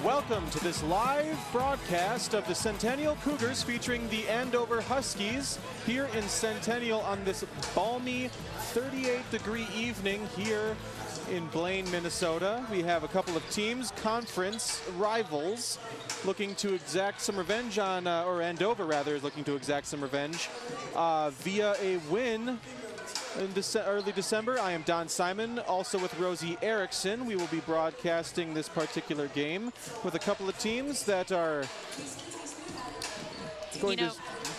Welcome to this live broadcast of the Centennial Cougars featuring the Andover Huskies here in Centennial on this balmy 38-degree evening here in Blaine, Minnesota. We have a couple of teams, conference rivals, looking to exact some revenge on, or Andover rather, is looking to exact some revenge via a win in early December. I am Don Simon, also with Rosie Erickson. We will be broadcasting this particular game with a couple of teams that are going to...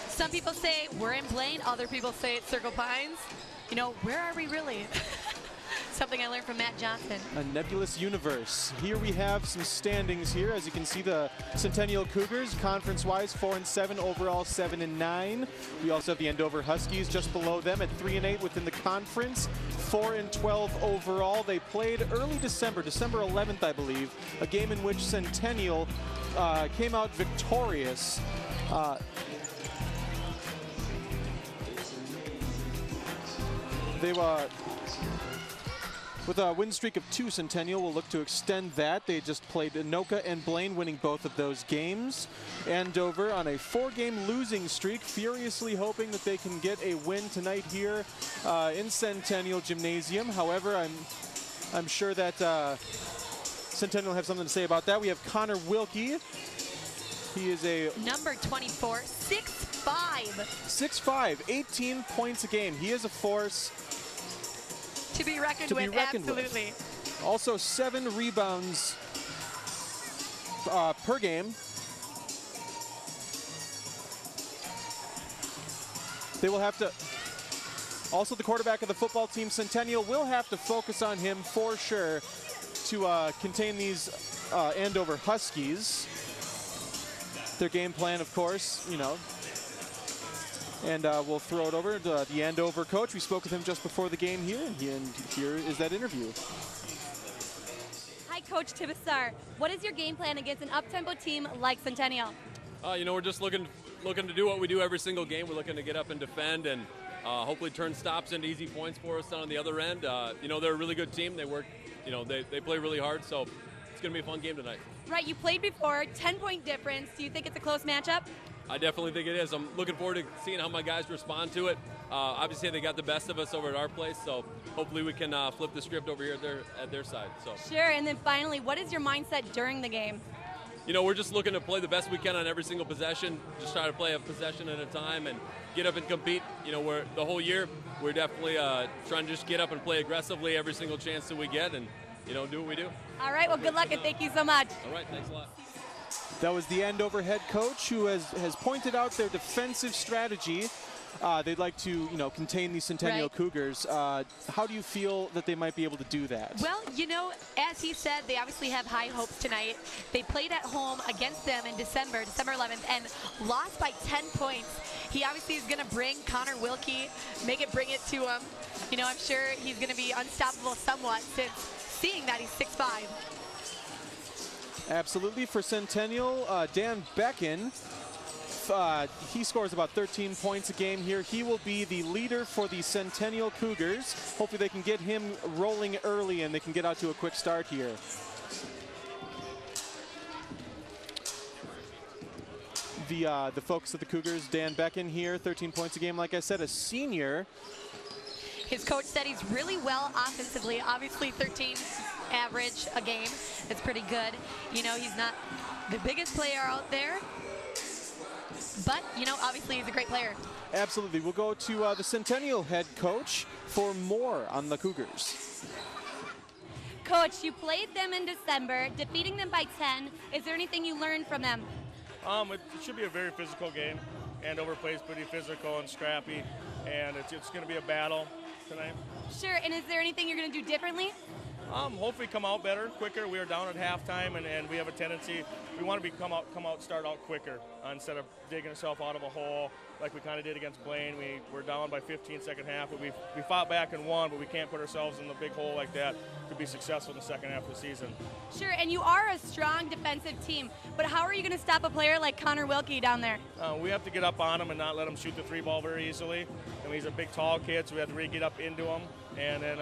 Some people say we're in Blaine, other people say it's Circle Pines. You know, where are we really? Something I learned from Matt Johnson. A nebulous universe. Here we have some standings here. As you can see, the Centennial Cougars, conference-wise, 4-7, overall 7-9. We also have the Andover Huskies just below them at 3-8 within the conference, 4-12 overall. They played early December 11th, I believe, a game in which Centennial came out victorious. With a win streak of 2, Centennial will look to extend that. They just played Anoka and Blaine, winning both of those games. Andover on a 4-game losing streak, furiously hoping that they can get a win tonight here in Centennial Gymnasium. However, I'm sure that Centennial will have something to say about that. We have Connor Wilkie. He is a number 24, 6'5". 6'5", 18 points a game. He is a force to be reckoned with, absolutely. Also 7 rebounds per game. They will have to, also the quarterback of the football team, Centennial, will have to focus on him for sure to contain these Andover Huskies. Their game plan, of course, you know. And we'll throw it over to the Andover coach. We spoke with him just before the game here, and here is that interview. Hi, Coach Tibisar. What is your game plan against an up-tempo team like Centennial? You know, we're just looking to do what we do every single game. We're looking to get up and defend and hopefully turn stops into easy points for us on the other end. You know, they're a really good team. They work, you know, they play really hard, so it's going to be a fun game tonight. Right, you played before, 10-point difference. Do you think it's a close matchup? I definitely think it is. I'm looking forward to seeing how my guys respond to it. Obviously, they got the best of us over at our place, so hopefully we can flip the script over here at their side. So. Sure, and then finally, what is your mindset during the game? You know, we're just looking to play the best we can on every single possession, just try to play a possession at a time and get up and compete. You know, the whole year, we're definitely trying to just get up and play aggressively every single chance that we get and, you know, do what we do. All right, well, good luck and thank you so much. All right, thanks a lot. That was the Andover head coach who has pointed out their defensive strategy. They'd like to, you know, contain these Centennial Cougars. How do you feel that they might be able to do that? Well, you know, as he said, they obviously have high hopes tonight. They played at home against them in December 11th, and lost by 10 points. He obviously is going to bring Connor Wilkie, bring it to him. You know, I'm sure he's going to be unstoppable somewhat since seeing that he's 6'5". Absolutely. For Centennial, Dan Becken, he scores about 13 points a game here. He will be the leader for the Centennial Cougars. Hopefully they can get him rolling early and they can get out to a quick start here. The folks of the Cougars, Dan Becken here, 13 points a game. Like I said, a senior. His coach said he's really well offensively. Obviously 13 average a game. It's pretty good. You know, he's not the biggest player out there, but, you know, obviously he's a great player. Absolutely. We'll go to the Centennial head coach for more on the Cougars. Coach, you played them in December, defeating them by 10. Is there anything you learned from them? It should be a very physical game. Andover plays pretty physical and scrappy, and it's going to be a battle tonight. Sure, and is there anything you're going to do differently? Hopefully come out better, quicker. We are down at halftime, and we have a tendency, we want to start out quicker instead of digging ourselves out of a hole like we kind of did against Blaine. We're down by 15 second half, but we fought back and won, but we can't put ourselves in the big hole like that to be successful in the second half of the season. Sure, and you are a strong defensive team, but how are you going to stop a player like Connor Wilkie down there? We have to get up on him and not let him shoot the 3 ball very easily. I mean, he's a big, tall kid, so we have to really get up into him and then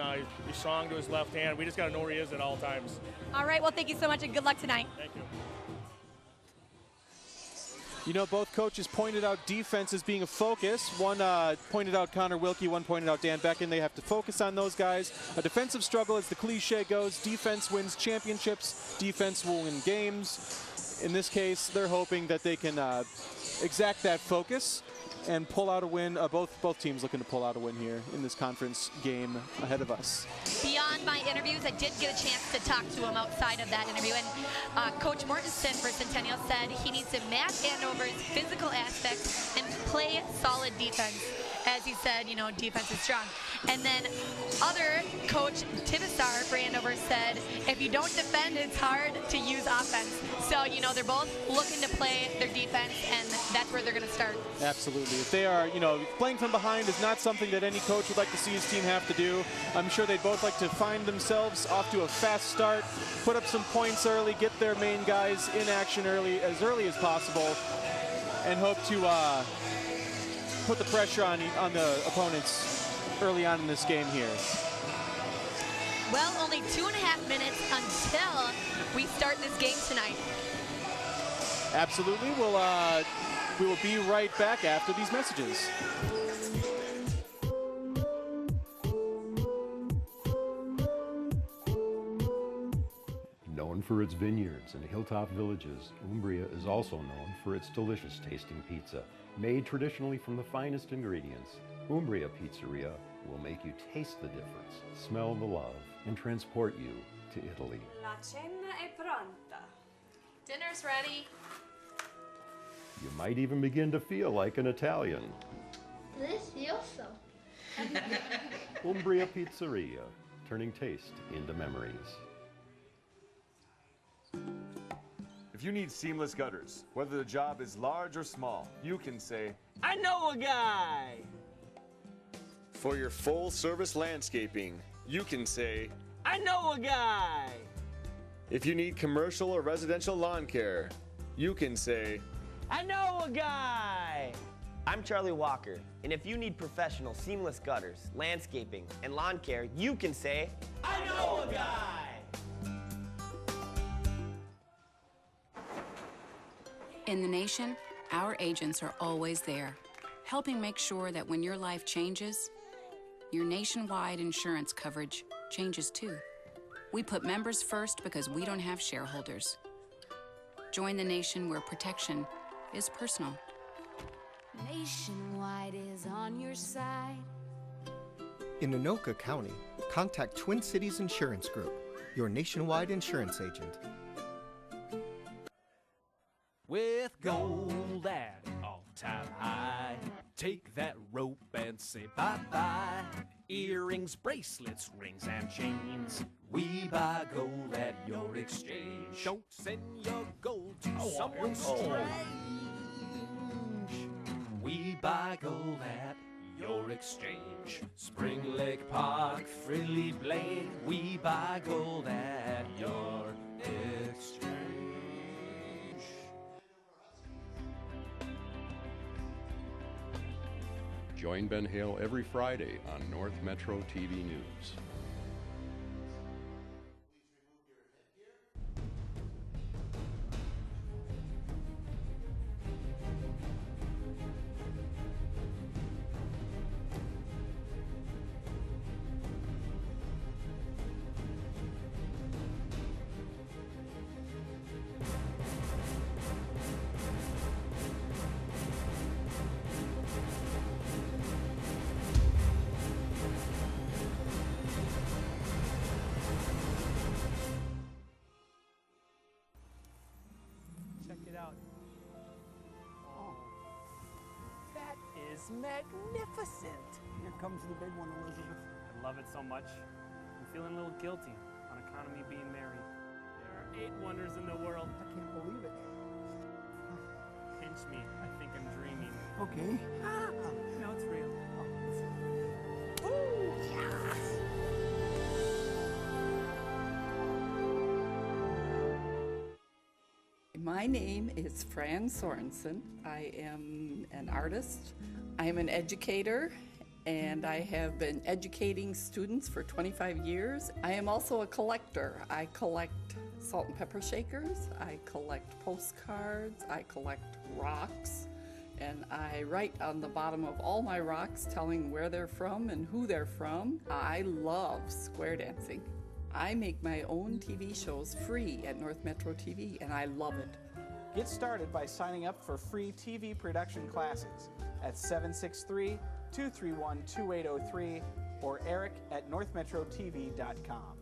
he's strong to his left hand. We just got to know where he is at all times. All right, well, thank you so much, and good luck tonight. Thank you. You know, both coaches pointed out defense as being a focus. One pointed out Connor Wilkie, one pointed out Dan Becken. They have to focus on those guys. A defensive struggle, as the cliche goes, defense wins championships, defense will win games. In this case, they're hoping that they can exact that focus and pull out a win. Both teams looking to pull out a win here in this conference game ahead of us. Beyond my interviews, I did get a chance to talk to him outside of that interview, and Coach Mortensen for Centennial said he needs to match Andover's physical aspects and play solid defense. As he said, you know, defense is strong. And then other Coach Tibisar for Andover said, if you don't defend, it's hard to use offense. So, you know, they're both looking to play their defense, and that's where they're going to start. Absolutely. If they are, you know, playing from behind is not something that any coach would like to see his team have to do. I'm sure they'd both like to find themselves off to a fast start, put up some points early, get their main guys in action as early as possible, and hope to put the pressure on the opponents early on in this game here. Well, only 2.5 minutes until we start this game tonight. Absolutely. We will be right back after these messages. Known for its vineyards and hilltop villages, Umbria is also known for its delicious tasting pizza. Made traditionally from the finest ingredients, Umbria Pizzeria will make you taste the difference, smell the love, and transport you to Italy. La cena è pronta. Dinner's ready. You might even begin to feel like an Italian. Delicioso. Umbria Pizzeria, turning taste into memories. If you need seamless gutters, whether the job is large or small, you can say, I know a guy! For your full-service landscaping, you can say, I know a guy! If you need commercial or residential lawn care, you can say, I know a guy! I'm Charlie Walker, and if you need professional seamless gutters, landscaping, and lawn care, you can say, I know a guy! In the nation, our agents are always there, helping make sure that when your life changes, your nationwide insurance coverage changes too. We put members first because we don't have shareholders. Join the nation where protection is personal. Nationwide is on your side. In Anoka County, contact Twin Cities Insurance Group, your nationwide insurance agent. With gold at an all-time high, take that rope and say bye-bye. Earrings, bracelets, rings, and chains. We buy gold at your exchange. Don't send your gold to someone strange. We buy gold at your exchange. Spring Lake Park, Frilly Blaine. We buy gold at your exchange. Join Ben Hale every Friday on North Metro TV News. Magnificent. Here comes the big one, Elizabeth. I love it so much. I'm feeling a little guilty on account of me being married. There are 8 wonders in the world. I can't believe it. Pinch me. I think I'm dreaming. Okay. No, it's real. Ooh, yes. My name is Fran Sorensen. I am an artist. I am an educator, and I have been educating students for 25 years. I am also a collector. I collect salt and pepper shakers, I collect postcards, I collect rocks, and I write on the bottom of all my rocks telling where they're from and who they're from. I love square dancing. I make my own TV shows free at North Metro TV, and I love it. Get started by signing up for free TV production classes at 763-231-2803 or eric@northmetrotv.com.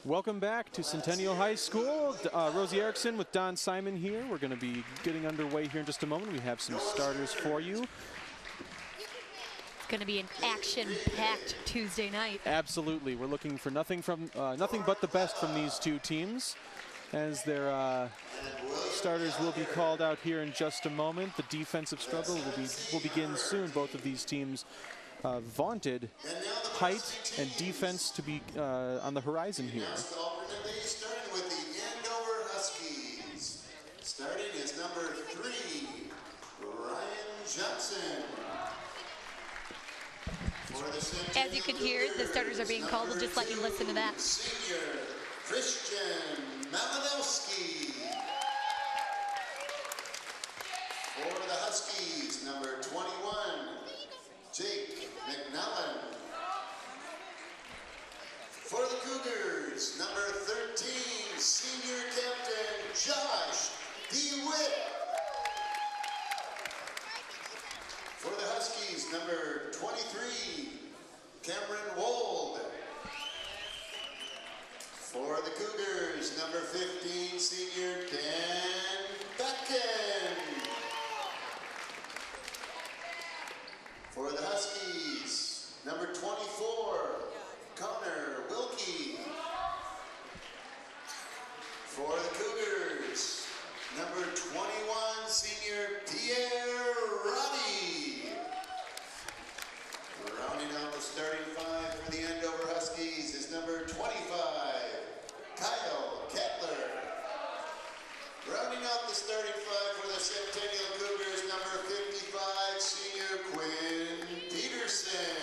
Welcome back to Centennial High School. Rosie Erickson with Don Simon here. We're going to be getting underway here in just a moment. We have some starters for you. It's going to be an action-packed Tuesday night. Absolutely. We're looking for nothing but the best from these two teams, as their starters will be called out here in just a moment. The defensive struggle will begin soon. Both of these teams vaunted height and defense to be on the horizon here. Starting with the Andover Huskies. Starting is number 3, Ryan Johnson. As you can hear, the starters are being called. We'll just let you listen to that. Senior Christian Malinowski. For the Huskies, number 21, Jake McNallen. For the Cougars, number 13, senior captain Josh DeWitt. For the Huskies, number 23, Cameron Wold. For the Cougars, number 15, senior Dan Becken. For the Huskies, number 24, Connor Wilkie. For the Cougars, number 21, senior Pierre Roddy. Rounding out the starting 5 for the Andover Huskies is number 25, Kyle Kettler. Rounding out the starting 5 for the Centennial Cougars, number 55, senior Quinn Peterson.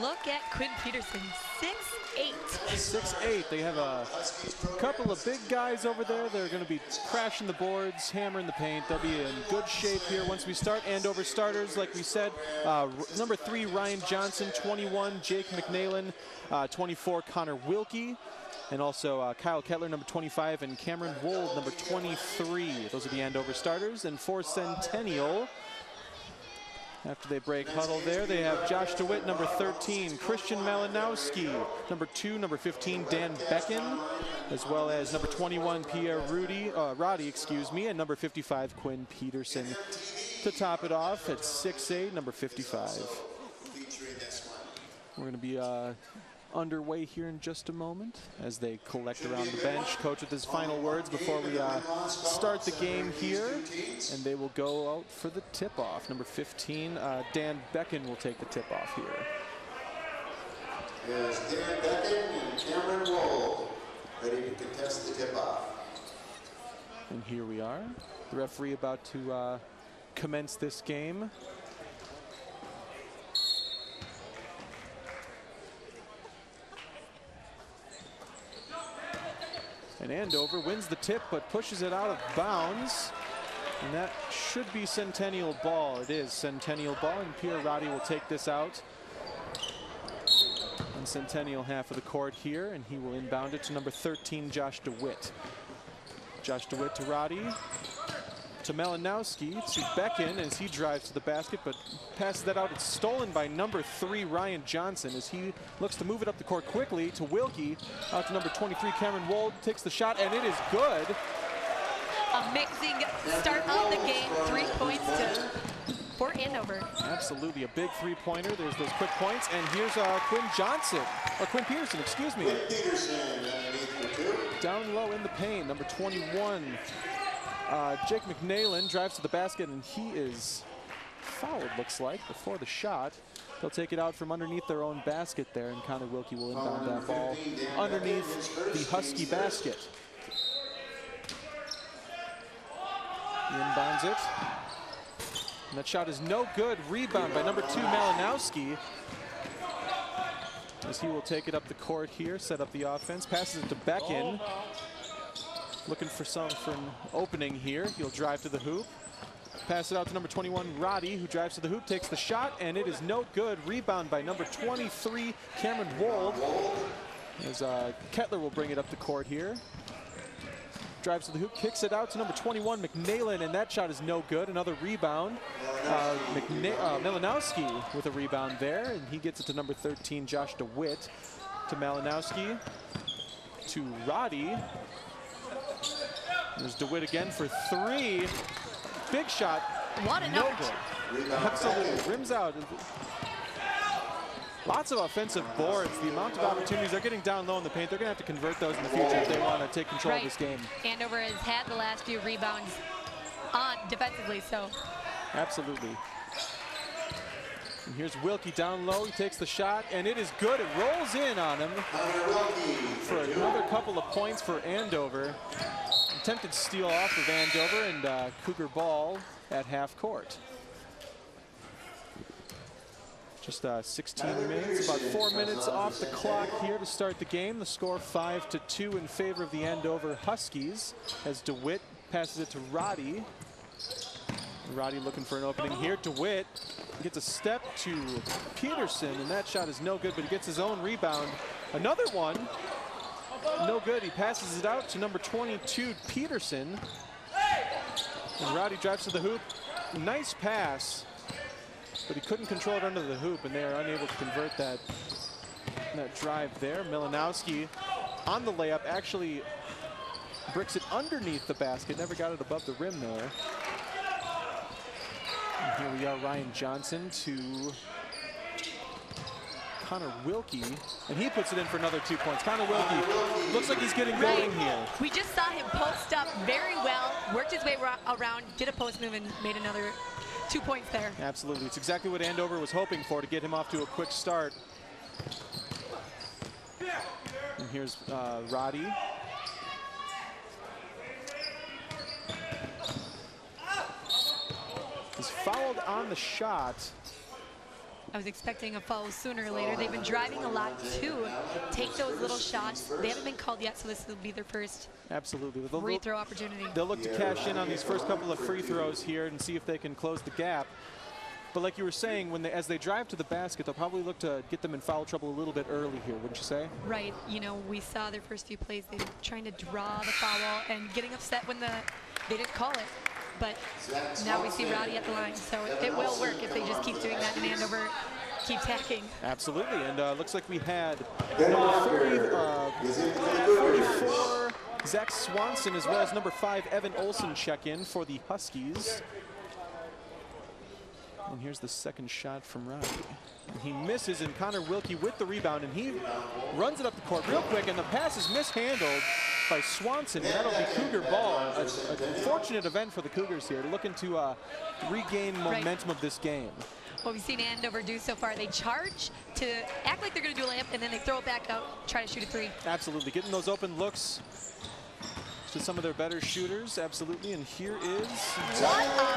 Look at Quinn Peterson, 6'8". 6'8". They have a couple of big guys over there. They're going to be crashing the boards, hammering the paint. They'll be in good shape here once we start. Andover starters, like we said, number 3, Ryan Johnson, 21, Jake McNallen, 24, Connor Wilkie, and also Kyle Kettler, number 25, and Cameron Wold, number 23. Those are the Andover starters. And for Centennial, after they break huddle there, they have Josh DeWitt, number 13, Christian Malinowski, number 2, number 15, Dan Becken, as well as number 21, Pierre Roddy, and number 55, Quinn Peterson. To top it off at 6'8", number 55. We're going to be underway here in just a moment as they collect around the bench. Coach with his final words before we start the game here, and they will go out for the tip-off. Number 15, Dan Becken will take the tip-off here. There's Dan Becken and Cameron Wold ready to contest the tip-off. And here we are, the referee about to commence this game. And Andover wins the tip, but pushes it out of bounds. And that should be Centennial ball. It is Centennial ball, and Pierre Roddy will take this out on Centennial half of the court here, and he will inbound it to number 13, Josh DeWitt. Josh DeWitt to Roddy, to Malinowski, to Becken as he drives to the basket, but passes that out. It's stolen by number 3, Ryan Johnson, as he looks to move it up the court quickly to Wilkie, out to number 23, Cameron Wold, takes the shot, and it is good. Amazing start of the game, 3 points for Andover. Absolutely, a big three-pointer. There's those quick points, and here's Quinn Peterson, excuse me. Down low in the paint, number 21. Jake McNallen drives to the basket, and he is fouled, looks like, before the shot. They'll take it out from underneath their own basket there, and Connor Wilkie will inbound that ball underneath the Husky basket. He inbounds it. And that shot is no good. Rebound by number 2, Malinowski. As he will take it up the court here, set up the offense, passes it to Beckin. Looking for an opening here. He'll drive to the hoop. Pass it out to number 21, Roddy, who drives to the hoop, takes the shot, and it is no good. Rebound by number 23, Cameron Wold. As Kettler will bring it up the court here. Drives to the hoop, kicks it out to number 21, McNailin, and that shot is no good. Another rebound. Malinowski with a rebound there, and he gets it to number 13, Josh DeWitt. To Malinowski, to Roddy. There's DeWitt again for 3. Big shot. What a no note. good. Absolutely, rims out. Lots of offensive boards. The amount of opportunities they're getting down low in the paint, they're going to have to convert those in the future if they want to take control of this game. Andover has had the last few rebounds on defensively, so. Absolutely. And here's Wilkie down low. He takes the shot, and it is good. It rolls in on him for another couple of points for Andover. Attempted steal off of Andover, and Cougar ball at half court. Just 16 minutes, about 4 minutes off the clock here to start the game. The score 5-2 in favor of the Andover Huskies as DeWitt passes it to Roddy. Roddy looking for an opening here. DeWitt gets a step to Peterson, and that shot is no good, but he gets his own rebound. Another one, no good. He passes it out to number 22, Peterson. And Roddy drives to the hoop. Nice pass, but he couldn't control it under the hoop, and they are unable to convert that drive there. Malinowski on the layup actually bricks it underneath the basket, never got it above the rim there. And here we are, Ryan Johnson to Connor Wilkie, and he puts it in for another 2 points. Connor Wilkie looks like he's getting going here. We just saw him post up very well, worked his way around, did a post move, and made another 2 points there. Absolutely. It's exactly what Andover was hoping for, to get him off to a quick start. And here's Roddy. He's fouled on the shot. I was expecting a foul sooner or later. They've been driving a lot too. Take those little shots. They haven't been called yet, so this will be their first free throw opportunity. They'll look to cash in on these first couple of free throws here and see if they can close the gap. But like you were saying, as they drive to the basket, they'll probably look to get them in foul trouble a little bit early here, wouldn't you say? Right. You know, we saw their first few plays. They were trying to draw the foul and getting upset when they didn't call it. But now we see Roddy at the line, so it will work if they just keep doing that and Andover keeps hacking. Absolutely, and looks like we had number 44, Zach Swanson, as well as number 5, Evan Olson, check in for the Huskies. And here's the second shot from Roddy. And he misses, and Connor Wilkie with the rebound, and he runs it up the court real quick, and the pass is mishandled by Swanson, and that'll be Cougar ball. A fortunate event for the Cougars here, looking to regain momentum of this game. What we've seen Andover do so far, they charge to act like they're going to do a layup, and then they throw it back out, try to shoot a 3. Absolutely, getting those open looks to some of their better shooters, absolutely. And here is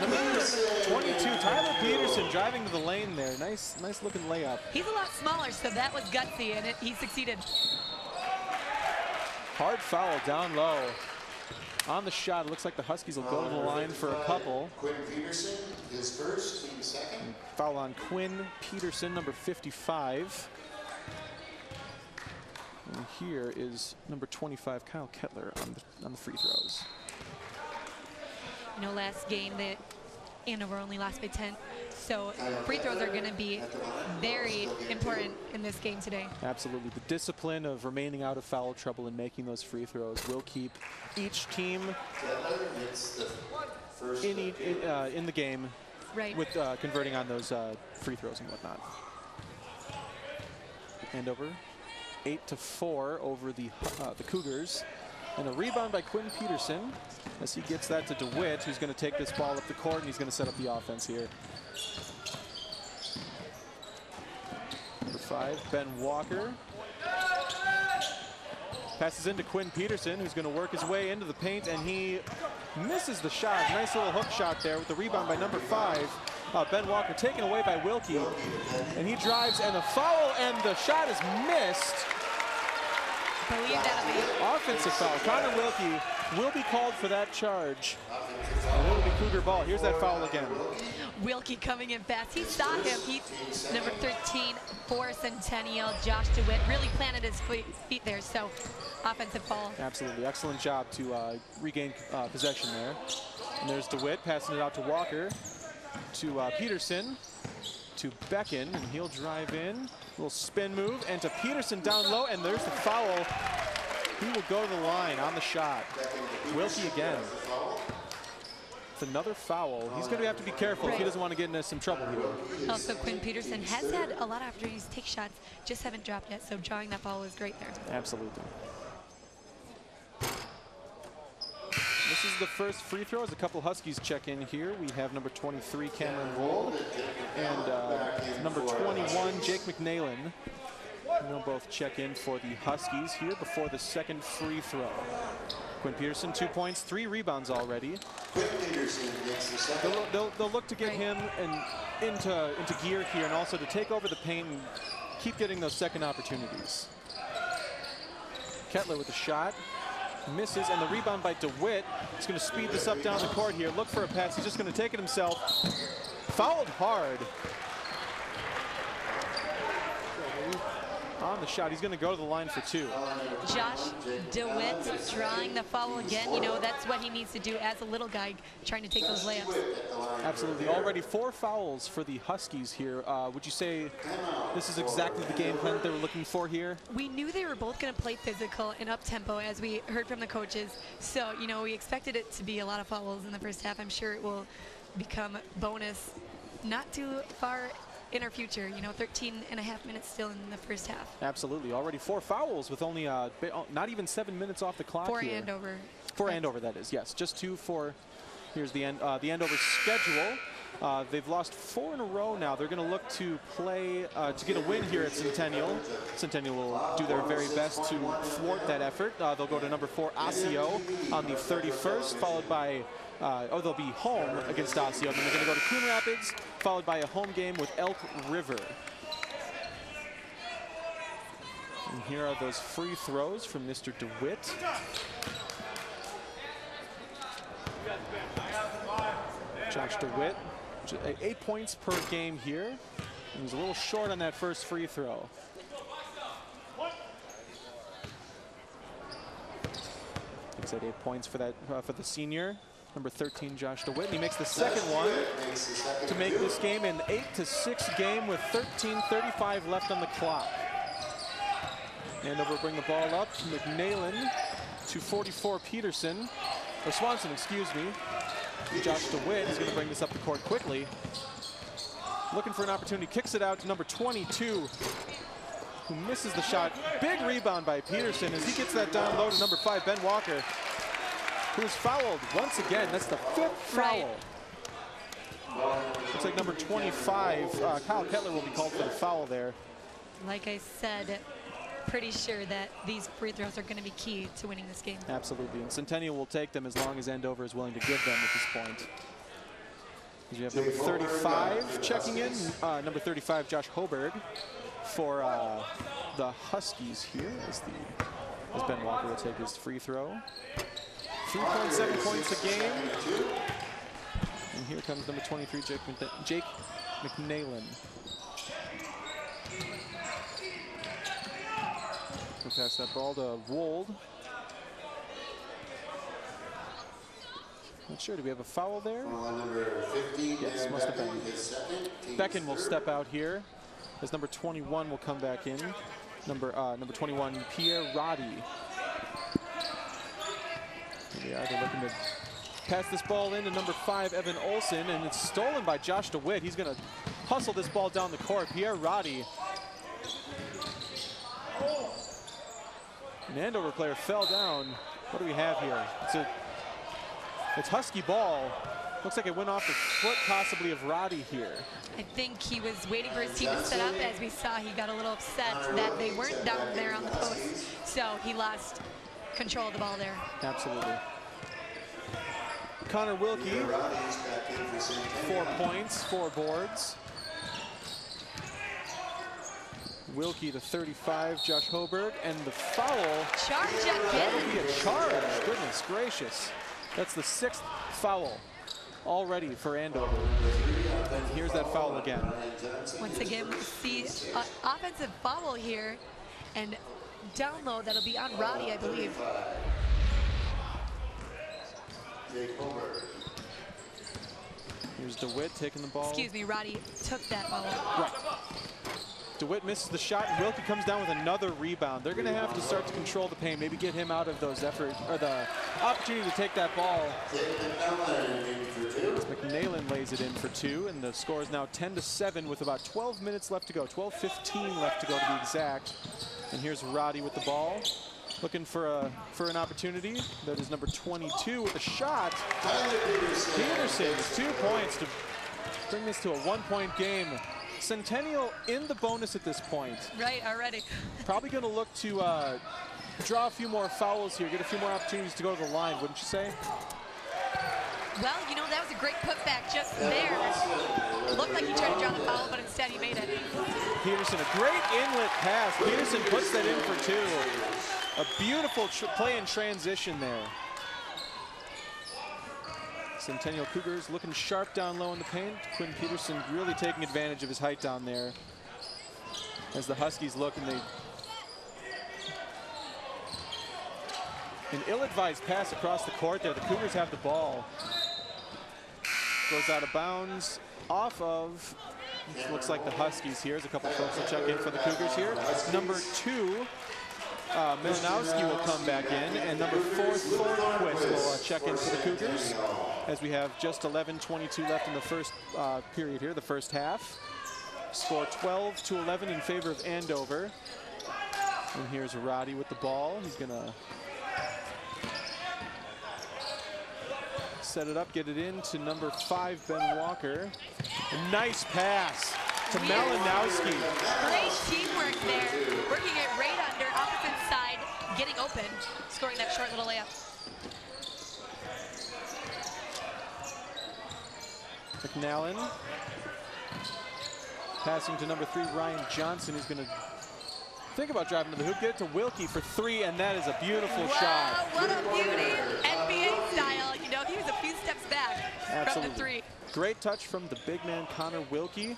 number 22, Tyler Peterson, driving to the lane there. Nice looking layup. He's a lot smaller, so that was gutsy, and he succeeded. Hard foul down low. On the shot, it looks like the Huskies will go to the line for a couple. Quinn Peterson is first, team second. Foul on Quinn Peterson, number 55. And here is number 25, Kyle Kettler, on the free throws. You know, last game that Andover only lost by 10, so free throws are going to be very important in this game today. Absolutely. The discipline of remaining out of foul trouble and making those free throws will keep each team in the game, right, with converting on those free throws and whatnot. Andover 8-4 over the Cougars. And a rebound by Quinn Peterson as he gets that to DeWitt, who's going to take this ball up the court, and he's going to set up the offense here. Number 5, Ben Walker. Passes into Quinn Peterson, who's going to work his way into the paint, and he misses the shot. Nice little hook shot there with the rebound by number 5. Ben Walker taken away by Wilkie. And he drives, and the foul, and the shot is missed. Believe that'll be offensive foul. Connor Wilkie will be called for that charge. And it'll be Cougar ball. Here's that foul again. Wilkie coming in fast. He saw him. Number 13 for Centennial, Josh DeWitt, really planted his feet there. So offensive foul. Absolutely. Excellent job to regain possession there. And there's DeWitt passing it out to Walker, to Peterson, to Becken, and he'll drive in. Little spin move, and to Peterson down low, and there's the foul. He will go to the line on the shot. Wilkie again. It's another foul. He's going to have to be careful if he doesn't want to get into some trouble here. Also, Quinn Peterson has had a lot of opportunities to take shots, just haven't dropped yet, so drawing that foul was great there. Absolutely. This is the first free throw as a couple Huskies check in here. We have number 23, Cameron Wold, and number 21, Jake McNaylen. They'll both check in for the Huskies here before the second free throw. Quinn Peterson, 2 points, 3 rebounds already. They'll look to get him into gear here, and also to take over the paint and keep getting those second opportunities. Kettler with the shot. Misses, and the rebound by DeWitt. He's going to speed this up down the court here. Look for a pass. He's just going to take it himself. Fouled hard. On the shot, he's going to go to the line for 2. Josh DeWitt drawing the foul again. You know, that's what he needs to do as a little guy, trying to take those layups. Absolutely. Already 4 fouls for the Huskies here. Would you say this is exactly the game plan that they were looking for here? We knew they were both going to play physical and up-tempo, as we heard from the coaches. So, you know, we expected it to be a lot of fouls in the first half. I'm sure it will become bonus not too far in our future. You know, 13.5 minutes still in the first half. Absolutely. Already 4 fouls with only not even 7 minutes off the clock for here. Andover. For Andover, that is. Yes, just 2 for. Here's the Andover schedule. They've lost 4 in a row now. They're going to look to play to get a win here at Centennial. Centennial will do their very best to thwart that effort. They'll go to number 4 Osseo on the 31st, followed by they'll be home against Osseo. Then they're going to go to Coon Rapids, followed by a home game with Elk River. And here are those free throws from Mr. DeWitt. Josh DeWitt, 8 points per game here. He was a little short on that first free throw. He's at 8 points for that for the senior. Number 13, Josh DeWitt. And he makes the second one to make this game an 8-6 game with 13:35 left on the clock. Andover will bring the ball up. McNaylen to 44 Peterson. Or Swanson, excuse me. Josh DeWitt is going to bring this up the court quickly. Looking for an opportunity, kicks it out to number 22, who misses the shot. Big rebound by Peterson as he gets that down low to number 5, Ben Walker, who's fouled once again. That's the 5th foul. Looks like number 25, Kyle Kettler, will be called for the foul there. Like I said, pretty sure that these free throws are going to be key to winning this game. Absolutely, and Centennial will take them as long as Andover is willing to give them at this point. We have number 35 checking in, number 35, Josh Hoberg, for the Huskies here as Ben Walker will take his free throw. 3.7 points a game. And here comes number 23, Jake McNaylen. We'll pass that ball to Wold. Not sure, do we have a foul there? Yes, must have been. Becken will step out here as number 21 will come back in. Number 21, Pierre Roddy. Here they're looking to pass this ball in to number 5, Evan Olson, and it's stolen by Josh DeWitt. He's going to hustle this ball down the court. Pierre Roddy. An Andover player fell down. What do we have here? It's Husky ball. Looks like it went off the foot possibly of Roddy here. I think he was waiting for his team to set up. As we saw, he got a little upset that they weren't down there on the post. So he lost control of the ball there. Absolutely. Connor Wilkie, 4 points, 4 boards. Wilkie to 35, Josh Hoberg, and the foul. Charge again. That'll be a charge, goodness gracious. That's the 6th foul already for Andover. And here's that foul again. Once again, we see an offensive foul here, and down low, that'll be on Roddy, I believe. Here's DeWitt taking the ball. Excuse me, Roddy took that ball. Right. DeWitt misses the shot, and Wilkie comes down with another rebound. They're going to have to start to control the paint, maybe get him out of those efforts, or the opportunity to take that ball. McNalen lays it in for 2, and the score is now 10-7 with about 12 minutes left to go, 12:15 left to go to be exact. And here's Roddy with the ball, looking for an opportunity. That is number 22 with a shot. Peterson, 2 points to bring this to a 1-point game. Centennial in the bonus at this point. Right, already. Probably going to look to draw a few more fouls here, get a few more opportunities to go to the line, wouldn't you say? Well, you know, that was a great putback just there. Looked like he tried to draw the foul, but instead he made it. Peterson, a great inlet pass. Peterson puts that in for 2. A beautiful play in transition there. Centennial Cougars looking sharp down low in the paint. Quinn Peterson really taking advantage of his height down there. As the Huskies look, and an ill-advised pass across the court there. The Cougars have the ball. Goes out of bounds off of, looks like the Huskies here. There's a couple folks will check in for the Cougars here. Number 2, Milanowski will come back in, and number 4, Thornquist will check in for the Cougars, as we have just 11:22 left in the first period here, the first half. Score 12-11 in favor of Andover. And here's Roddy with the ball. He's gonna set it up, get it in to number 5, Ben Walker. A nice pass to Malinowski. Great teamwork there. Working it right under, opposite side, getting open, scoring that short little layup. McNallen passing to number 3, Ryan Johnson, who's going to think about driving to the hoop, get it to Wilkie for 3, and that is a beautiful shot. What a beauty, NBA style. You know, he was a few steps back Absolutely. from the 3. Great touch from the big man, Connor Wilkie,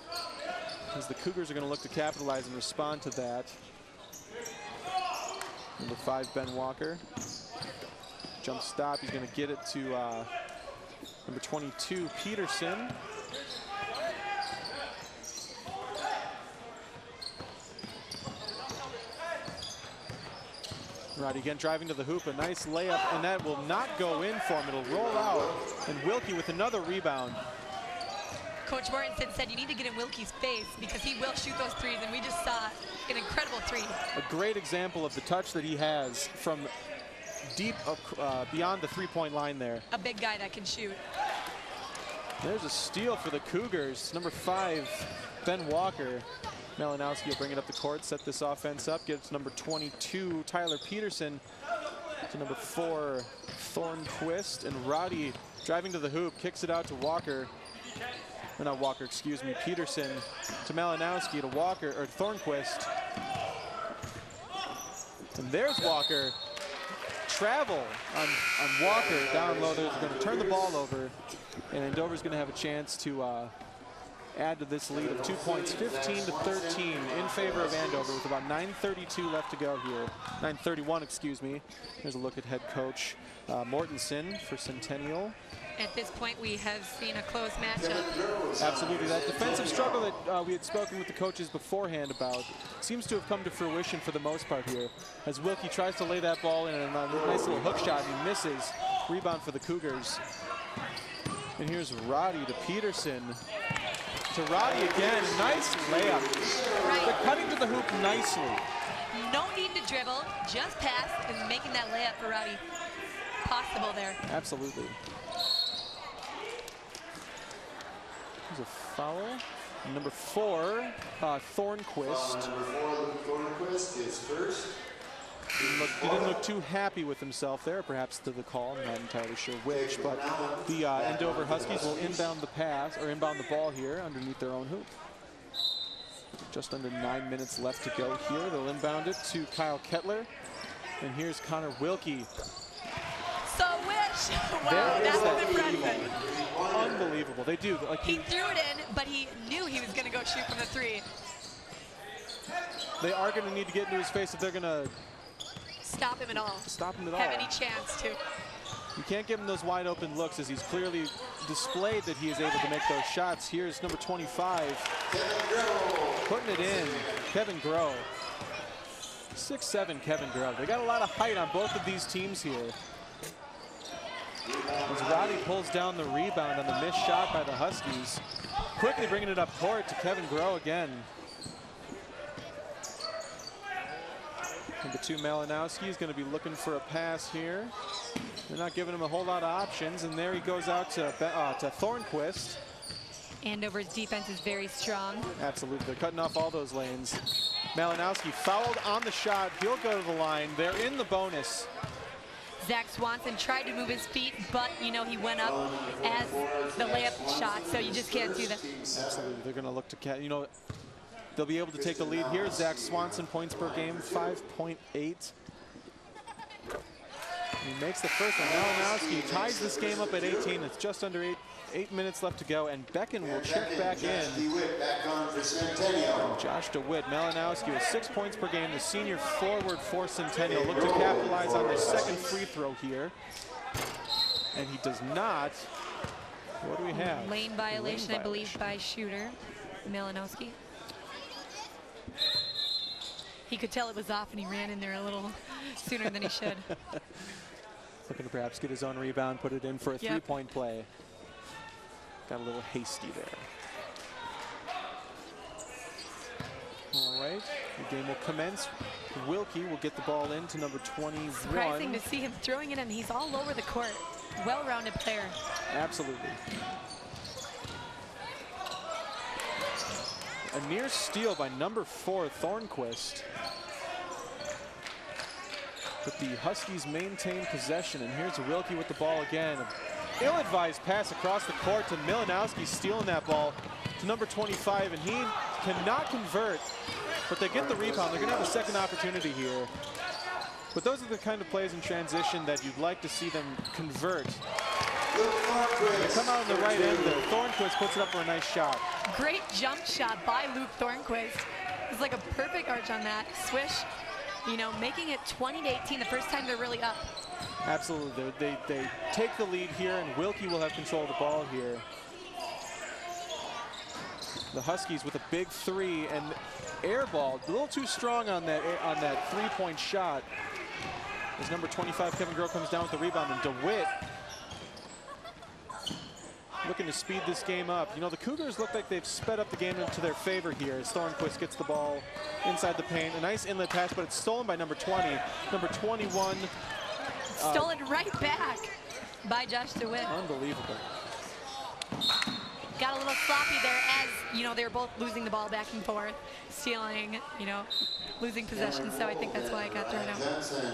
as the Cougars are going to look to capitalize and respond to that. Number 5, Ben Walker. Jump stop, he's going to get it to number 22, Peterson. Roddy again driving to the hoop, a nice layup, and that will not go in for him. It'll roll out, and Wilkie with another rebound. Coach Mortensen said you need to get in Wilkie's face because he will shoot those 3s, and we just saw an incredible 3. A great example of the touch that he has from deep beyond the 3-point line there. A big guy that can shoot. There's a steal for the Cougars. Number 5, Ben Walker. Malinowski will bring it up the court, set this offense up, get it to number 22, Tyler Peterson, to number 4, Thornquist, and Roddy driving to the hoop, kicks it out to Walker. Or not Walker, excuse me, Peterson to Malinowski, to Walker, or Thornquist. And there's Walker. Travel on Walker down low. They're going to turn the ball over, and Andover's going to have a chance to add to this lead of 2 points, 15-13 in favor of Andover with about 9:32 left to go here. 9:31, excuse me. Here's a look at head coach Mortensen for Centennial. At this point, we have seen a close matchup. Absolutely. That defensive struggle that we had spoken with the coaches beforehand about seems to have come to fruition for the most part here, as Wilkie tries to lay that ball in, and a nice little hook shot, and he misses. Rebound for the Cougars. And here's Roddy to Peterson. To Roddy again. Nice layup. Right. They're cutting to the hoop nicely. No need to dribble, just pass, and making that layup for Roddy possible there. Absolutely. There's a foul. Number 4, Thornquist. Foul number 4, Luke Thornquist is first. didn't look too happy with himself there, perhaps to the call. I'm not entirely sure which, but the Andover Huskies will inbound the pass, or inbound the ball here underneath their own hoop. Just under 9 minutes left to go here. They'll inbound it to Kyle Kettler. And here's Connor Wilkie. So wish. Wow, that's impressive. Unbelievable. They do. Like he threw it in, but he knew he was going to go shoot from the three. They are going to need to get into his face if they're going to stop him at all. Stop him at all. Have any chance to. You can't give him those wide open looks, as he's clearly displayed that he is able to make those shots. Here's number 25. Putting it in. Kevin Groh. 6'7" Kevin Groh. They got a lot of height on both of these teams here. As Roddy pulls down the rebound on the missed shot by the Huskies. Quickly bringing it up court to Kevin Groh again. Number 2, Malinowski is going to be looking for a pass here. They're not giving him a whole lot of options, and there he goes out to Thornquist. Andover's defense is very strong. Absolutely, they're cutting off all those lanes. Malinowski fouled on the shot. He'll go to the line. They're in the bonus. Zach Swanson tried to move his feet, but you know he went up as the layup shot, so you just can't do that. Absolutely, they're going to look to they'll be able to take the lead here. Zach Swanson, points per game, 5.8. He makes the first one. Malinowski ties this game up at 18. It's just under 8 minutes left to go, and Becken will check back in. And Josh DeWitt, Malinowski with 6 points per game, the senior forward for Centennial. Look to capitalize on their second free throw here. And he does not. What do we have? Lane violation, I believe, by shooter Malinowski. He could tell it was off, and he ran in there a little sooner than he should. Looking to perhaps get his own rebound, put it in for a three-point play. Got a little hasty there. All right, the game will commence. Wilkie will get the ball in to number 21. Surprising to see him throwing it in. He's all over the court. Well-rounded player. Absolutely. A near steal by number 4, Thornquist. But the Huskies maintain possession, and here's Wilkie with the ball again. Ill-advised pass across the court to Malinowski, stealing that ball to number 25, and he cannot convert, but they get the rebound. They're going to have a second opportunity here. But those are the kind of plays in transition that you'd like to see them convert. They come out on the right end there. Thornquist puts it up for a nice shot. Great jump shot by Luke Thornquist. It's like a perfect arch on that. Swish, you know, making it 20-18, the first time they're really up. Absolutely. They take the lead here, and Wilkie will have control of the ball here. The Huskies with a big three and air ball. A little too strong on that three-point shot. As number 25, Kevin Groh, comes down with the rebound, and DeWitt looking to speed this game up. You know, the Cougars look like they've sped up the game into their favor here as Thornquist gets the ball inside the paint. A nice inlet pass, but it's stolen by number 20. Number 21. Stolen right back by Josh DeWitt. Unbelievable. Got a little sloppy there as, you know, they were both losing the ball back and forth, stealing, you know, losing possession. So I think that's why it got thrown out.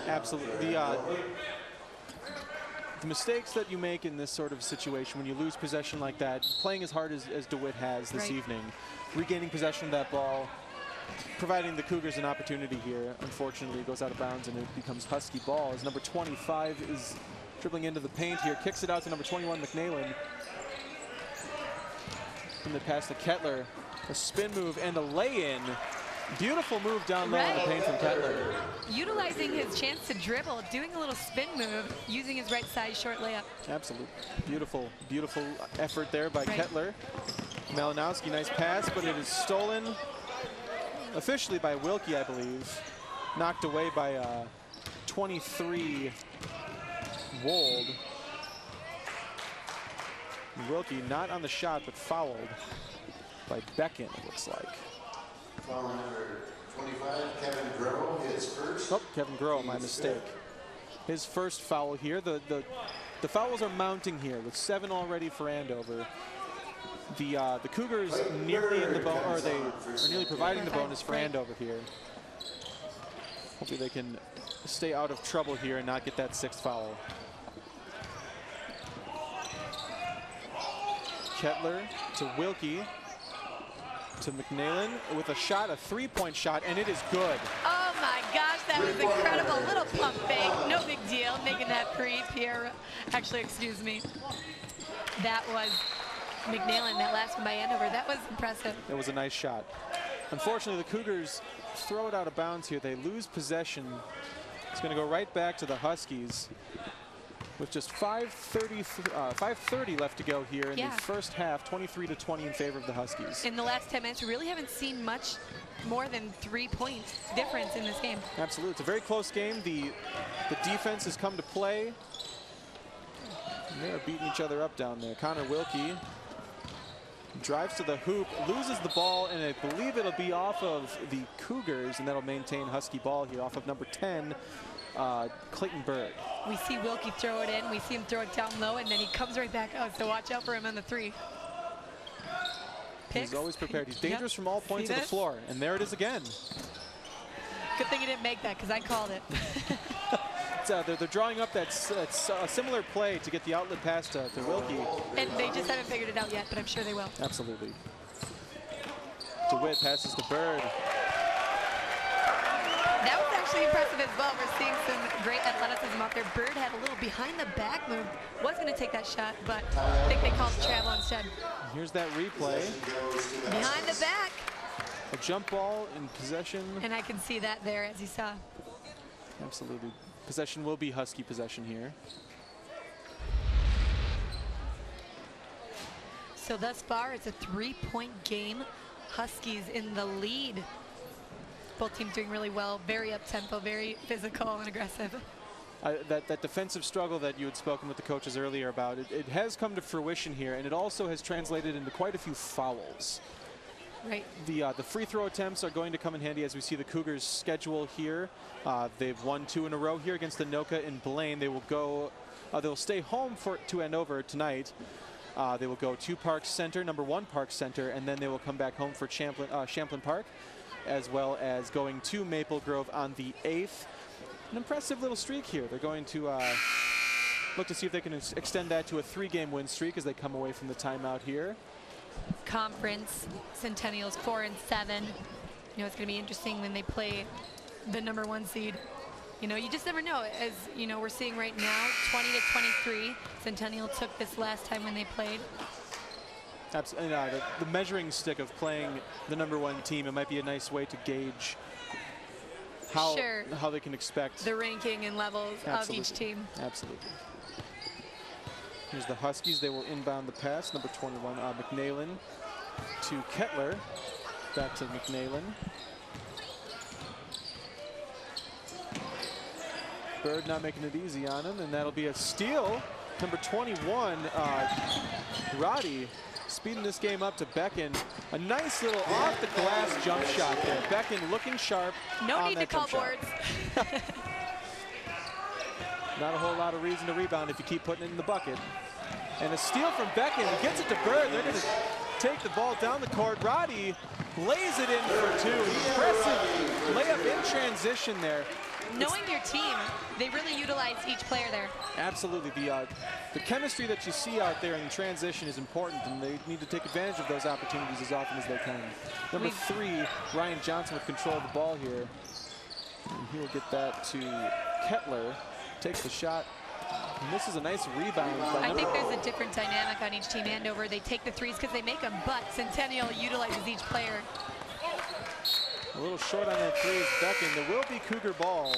Absolutely. The mistakes that you make in this sort of situation when you lose possession like that, playing as hard as DeWitt has this evening, regaining possession of that ball, providing the Cougars an opportunity here. Unfortunately, it goes out of bounds and it becomes Husky ball as number 25 is dribbling into the paint here, kicks it out to number 21, McNayland. From the pass to Kettler, a spin move and a lay-in. Beautiful move down low in the paint from Kettler. Utilizing his chance to dribble, doing a little spin move, using his right side short layup. Absolutely. Beautiful, beautiful effort there by Kettler. Malinowski, nice pass, but it is stolen officially by Wilkie, I believe. Knocked away by 23 Wold. Wilkie not on the shot, but fouled by Becken, it looks like. Foul number 25, Kevin Groh, his first. Oh, Kevin Groh, my mistake. His first foul here. The fouls are mounting here with 7 already for Andover. The Cougars nearly in the bonus, or they are nearly providing the bonus for Andover here. Hopefully they can stay out of trouble here and not get that 6th foul. Kettler to Wilkie to McNailin with a shot, a 3-point shot, and it is good. Oh my gosh, that was incredible. Little pump fake, no big deal, making that 3. Pierre, actually, excuse me. That was McNailin, that last one by Andover. That was impressive. That was a nice shot. Unfortunately, the Cougars throw it out of bounds here. They lose possession. It's going to go right back to the Huskies with just 5:30 left to go here in the first half, 23-20 in favor of the Huskies. In the last 10 minutes, we really haven't seen much more than 3 points difference in this game. Absolutely. It's a very close game. The defense has come to play. And they are beating each other up down there. Connor Wilkie drives to the hoop, loses the ball, and I believe it'll be off of the Cougars, and that'll maintain Husky ball here off of number 10, Clayton Bird. We see Wilkie throw it in, we see him throw it down low, and then he comes right back out, so watch out for him on the 3. He's always prepared. He's dangerous from all points of the floor, and there it is again. Good thing he didn't make that, because I called it. They're drawing up that similar play to get the outlet pass to Wilkie. And they just haven't figured it out yet, but I'm sure they will. Absolutely. DeWitt passes to Bird. That was actually impressive as well. We're seeing some great athleticism out there. Bird had a little behind the back move. Was going to take that shot, but I think they called travel instead. Here's that replay. Behind the back. A jump ball in possession. And I can see that there, as you saw. Absolutely. Possession will be Husky possession here. So thus far, it's a 3-point game. Huskies in the lead. Both teams doing really well, very up-tempo, very physical and aggressive. That defensive struggle that you had spoken with the coaches earlier about, it has come to fruition here, and it also has translated into quite a few fouls. Right. The free throw attempts are going to come in handy as we see the Cougars' schedule here. They've won 2 in a row here against Anoka and Blaine. They will go. They'll stay home to Andover tonight. They will go to Park Center, number 1 Park Center, and then they will come back home for Champlain Park, as well as going to Maple Grove on the 8th. An impressive little streak here. They're going to look to see if they can extend that to a 3-game win streak as they come away from the timeout here. Conference, Centennial's 4 and 7. You know, it's going to be interesting when they play the number 1 seed. You know, you just never know. As you know, we're seeing right now, 20-23. Centennial took this last time when they played. Absolutely. The measuring stick of playing the number 1 team, it might be a nice way to gauge how they can expect the ranking and levels of each team. Absolutely. Here's the Huskies. They will inbound the pass. Number 21, McNailin to Kettler. Back to McNailin. Bird not making it easy on him, and that'll be a steal. Number 21, Roddy, speeding this game up to Becken. A nice little off-the-glass jump shot there. Becken looking sharp. No need to call boards. Not a whole lot of reason to rebound if you keep putting it in the bucket. And a steal from Becken. He gets it to Bird. They're going to take the ball down the court. Roddy lays it in for 2. Impressive layup in transition there. Knowing your team, they really utilize each player there. Absolutely. The chemistry that you see out there in transition is important, and they need to take advantage of those opportunities as often as they can. Number 3, Ryan Johnson with control of the ball here. And he'll get that to Kettler. Takes the shot. And this is a nice rebound. I think there's a different dynamic on each team. Andover, they take the 3s because they make them, but Centennial utilizes each player. A little short on that 3 is Becken. There will be Cougar ball.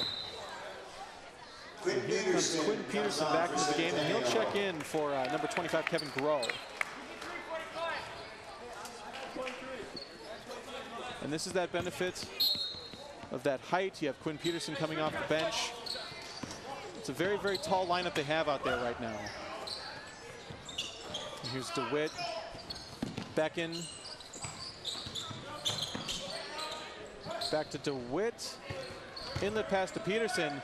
And here comes Quinn Peterson back into the game, and he'll check in for number 25, Kevin Groh. And this is that benefit of that height. You have Quinn Peterson coming off the bench. It's a very, very tall lineup they have out there right now. And here's DeWitt, Becken. Back to DeWitt. Inlet pass to Peterson.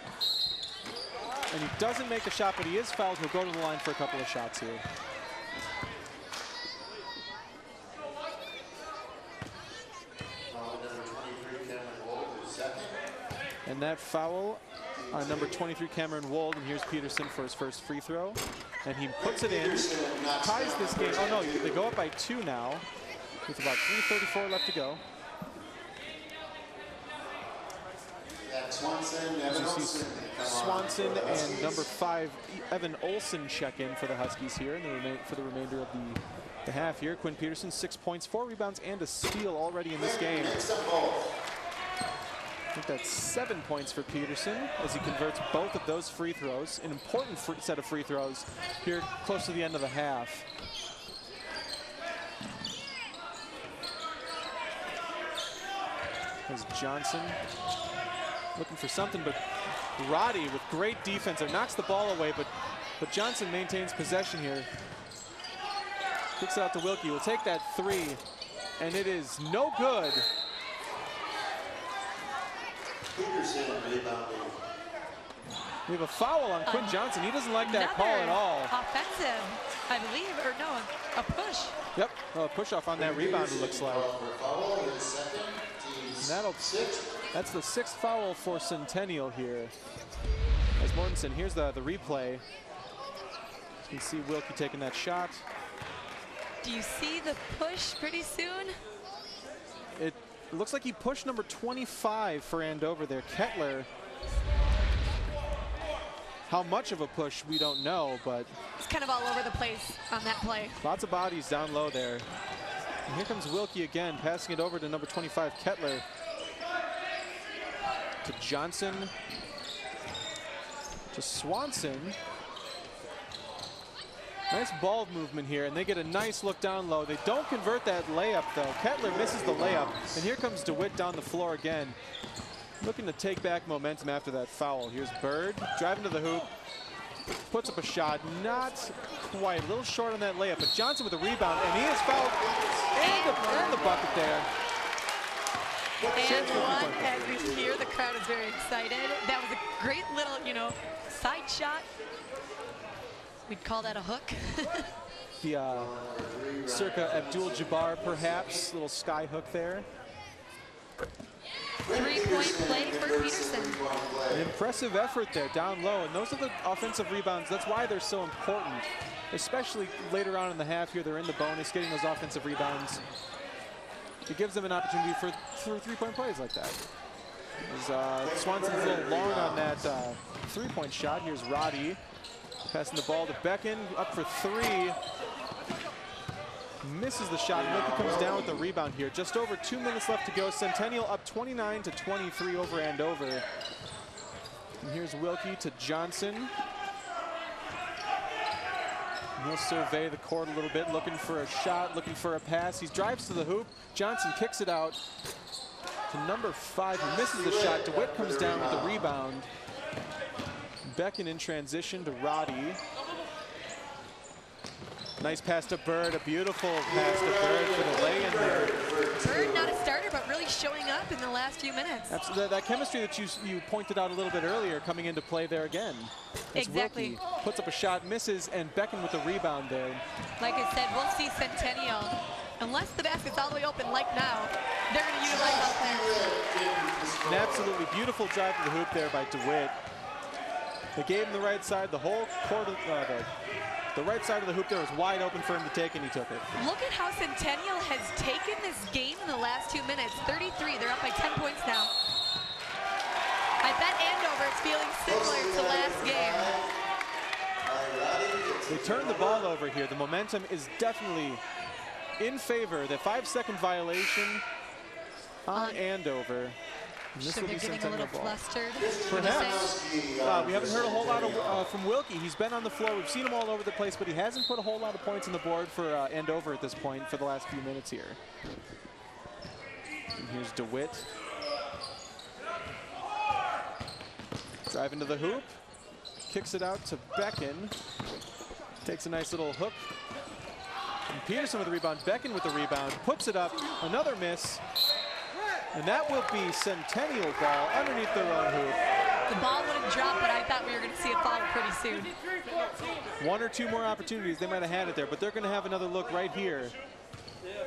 And he doesn't make the shot, but he is fouled. He'll go to the line for a couple of shots here. And that foul on number 23, Cameron Wold. And here's Peterson for his first free throw. And he puts it in, ties this game. Oh no, they go up by 2 now with about 3:34 left to go. As you see Swanson and number 5, Evan Olson check in for the Huskies here for the remainder of the half here. Quinn Peterson, 6 points, 4 rebounds, and a steal already in this game. I think that's 7 points for Peterson as he converts both of those free throws. An important set of free throws here close to the end of the half. There's Johnson looking for something, but Roddy with great defense there knocks the ball away, but Johnson maintains possession here. Kicks it out to Wilkie. Will take that 3, and it is no good. We have a foul on Quinn Johnson. He doesn't like that call at all. Offensive, I believe, or no, a push. Yep, a push off on that rebound, it looks like. And that's the 6th foul for Centennial here. As Mortensen, here's the replay. You can see Wilkie taking that shot. Do you see the push pretty soon? It looks like he pushed number 25 for Andover there, Kettler. How much of a push, we don't know, but it's kind of all over the place on that play. Lots of bodies down low there. And here comes Wilkie again, passing it over to number 25, Kettler. To Johnson. To Swanson. Nice ball movement here, and they get a nice look down low. They don't convert that layup, though. Kettler misses the layup, and here comes DeWitt down the floor again. Looking to take back momentum after that foul. Here's Bird, driving to the hoop, puts up a shot, not quite, a little short on that layup, but Johnson with a rebound, and he is fouled, and the bucket there. And one, as we can hear, the crowd is very excited. That was a great little, side shot. We'd call that a hook. The circa Abdul-Jabbar, perhaps, little sky hook there. 3-point play for Peterson. An impressive effort there down low, and those are the offensive rebounds. That's why they're so important, especially later on in the half here. They're in the bonus, getting those offensive rebounds. It gives them an opportunity for 3-point plays like that. Swanson's a little long on that 3-point shot. Here's Roddy passing the ball to Becken, up for 3. Misses the shot. Wilkie comes down with the rebound here. Just over 2 minutes left to go. Centennial up 29-23 over Andover. And here's Wilkie to Johnson. And he'll survey the court a little bit, looking for a shot, looking for a pass. He drives to the hoop. Johnson kicks it out to number 5. He misses the shot. DeWitt comes down with the rebound. Becken in transition to Roddy. Nice pass to Bird, a beautiful pass to Bird for the lay-in there. Bird not a starter, but really showing up in the last few minutes. Absolutely, that chemistry that you pointed out a little bit earlier coming into play there again. As exactly. Wilkie puts up a shot, misses, and Becken with the rebound there. Like I said, we'll see Centennial. Unless the basket's all the way open like now, they're going to utilize out there. An absolutely beautiful drive to the hoop there by DeWitt. They gave him the right side, the whole court of the right side of the hoop there was wide open for him to take, and he took it. Look at how Centennial has taken this game in the last 2 minutes. 33, they're up by 10 points now. I bet Andover is feeling similar to last game. They turned the ball over here. The momentum is definitely in favor. The 5-second violation on Andover. So they're getting a little flustered. Perhaps. We haven't heard a whole lot from Wilkie. He's been on the floor. We've seen him all over the place, but he hasn't put a whole lot of points on the board for Andover at this point for the last few minutes here. And here's DeWitt. Driving to the hoop. Kicks it out to Becken. Takes a nice little hook. And Peterson with the rebound. Becken with the rebound. Puts it up. Another miss. And that will be Centennial ball underneath their own hoop. The ball wouldn't drop, but I thought we were going to see it fall pretty soon. 1 or 2 more opportunities, they might have had it there, but they're going to have another look right here,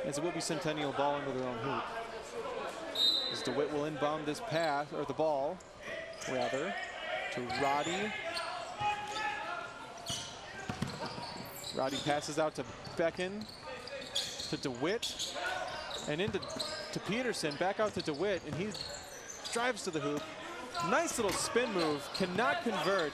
as it will be Centennial ball into their own hoop. As DeWitt will inbound this pass, or the ball. rather, to Roddy. Roddy passes out to Becken, to DeWitt, and into Peterson, back out to DeWitt, and he drives to the hoop. Nice little spin move, cannot convert,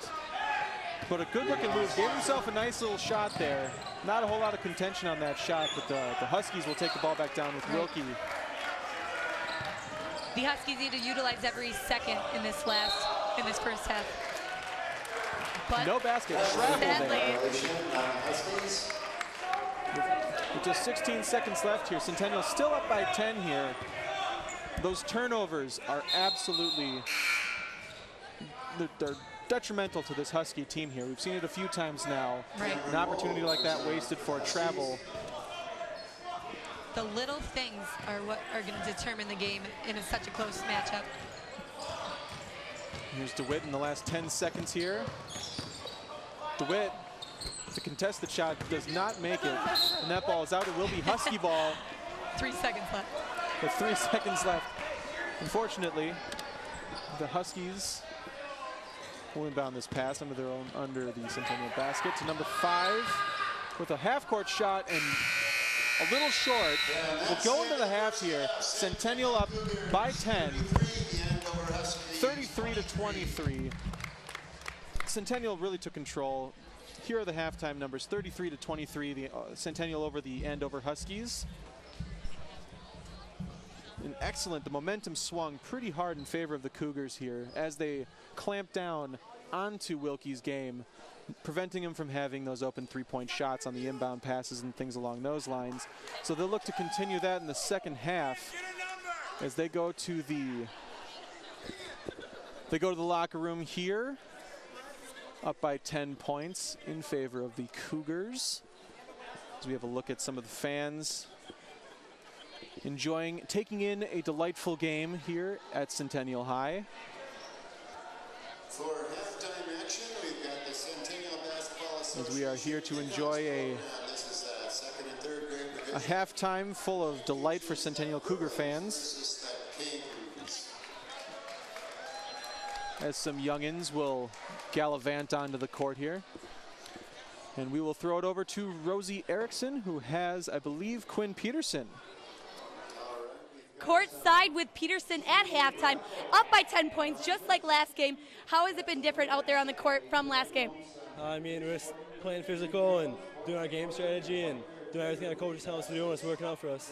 but a good looking move. Gave himself a nice little shot there. Not a whole lot of contention on that shot, but the Huskies will take the ball back down with Wilkie. The Huskies need to utilize every second in this first half. But no basket, travel there. With just 16 seconds left here, Centennial still up by 10 here. Those turnovers are absolutely, they're detrimental to this Husky team here. We've seen it a few times now. Right. An opportunity like that wasted for travel. The little things are what are going to determine the game in such a close matchup. Here's DeWitt in the last 10 seconds here. DeWitt, the contested shot, does not make it. And that ball is out. It will be Husky ball. 3 seconds left. With 3 seconds left. Unfortunately, the Huskies will inbound this pass under the Centennial basket to number 5 with a half-court shot and a little short. We'll go into the half here. Centennial up by 10, 33-23. Centennial really took control. Here are the halftime numbers: 33-23. The Centennial over the Andover Huskies. And excellent. The momentum swung pretty hard in favor of the Cougars here as they clamped down onto Wilkie's game, preventing him from having those open three-point shots on the inbound passes and things along those lines. So they'll look to continue that in the second half as they go to the locker room here, up by 10 points in favor of the Cougars. As we have a look at some of the fans taking in a delightful game here at Centennial High. For halftime action, we've got the Centennial Basketball Association. As we are here to enjoy a halftime full of delight for Centennial Cougar fans. As some youngins will gallivant onto the court here. And we will throw it over to Rosie Erickson, who has, I believe, Quinn Peterson. Courtside with Peterson at halftime, up by 10 points, just like last game. How has it been different out there on the court from last game? I mean, we're just playing physical and doing our game strategy and doing everything our coaches tell us to do, and it's working out for us.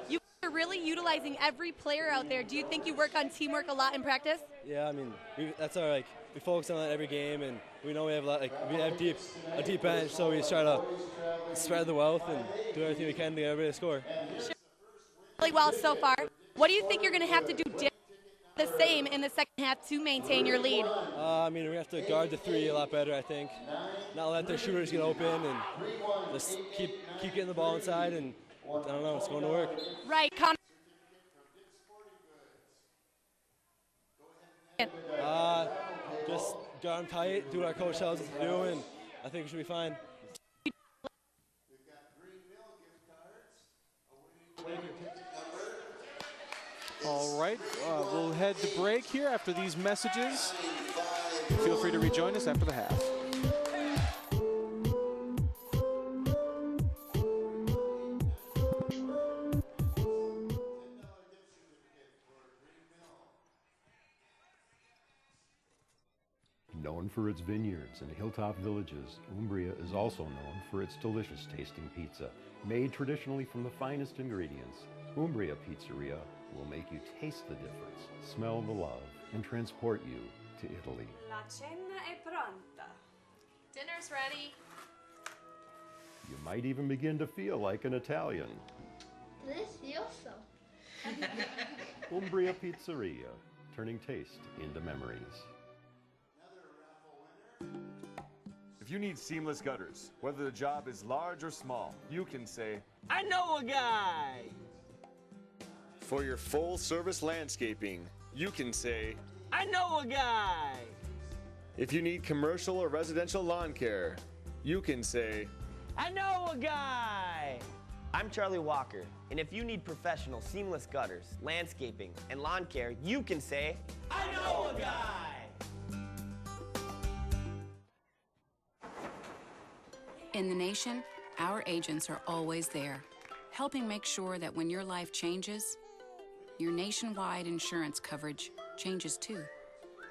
You are really utilizing every player out there. Do you think you work on teamwork a lot in practice? Yeah, I mean, that's our we focus on that every game, and we know we have we have a deep bench, so we just try to spread the wealth and do everything we can to get everybody to score. Sure. Really well so far. What do you think you're going to have to do the same in the second half to maintain your lead? I mean, we have to guard the three a lot better, I think. Not let their shooters get open and just keep getting the ball inside, and I don't know, it's going to work. Right, Connor. Just guard them tight, do what our coach tells us to do, and I think we should be fine. All right, we'll head to break here after these messages. Feel free to rejoin us after the half. Known for its vineyards and hilltop villages, Umbria is also known for its delicious tasting pizza. Made traditionally from the finest ingredients, Umbria Pizzeria will make you taste the difference, smell the love, and transport you to Italy. La cena è pronta. Dinner's ready. You might even begin to feel like an Italian. Delicioso. Umbria Pizzeria, turning taste into memories. If you need seamless gutters, whether the job is large or small, you can say, I know a guy! For your full-service landscaping, you can say, I know a guy! If you need commercial or residential lawn care, you can say, I know a guy! I'm Charlie Walker, and if you need professional seamless gutters, landscaping, and lawn care, you can say, I know a guy! In the nation, our agents are always there, helping make sure that when your life changes, your nationwide insurance coverage changes too.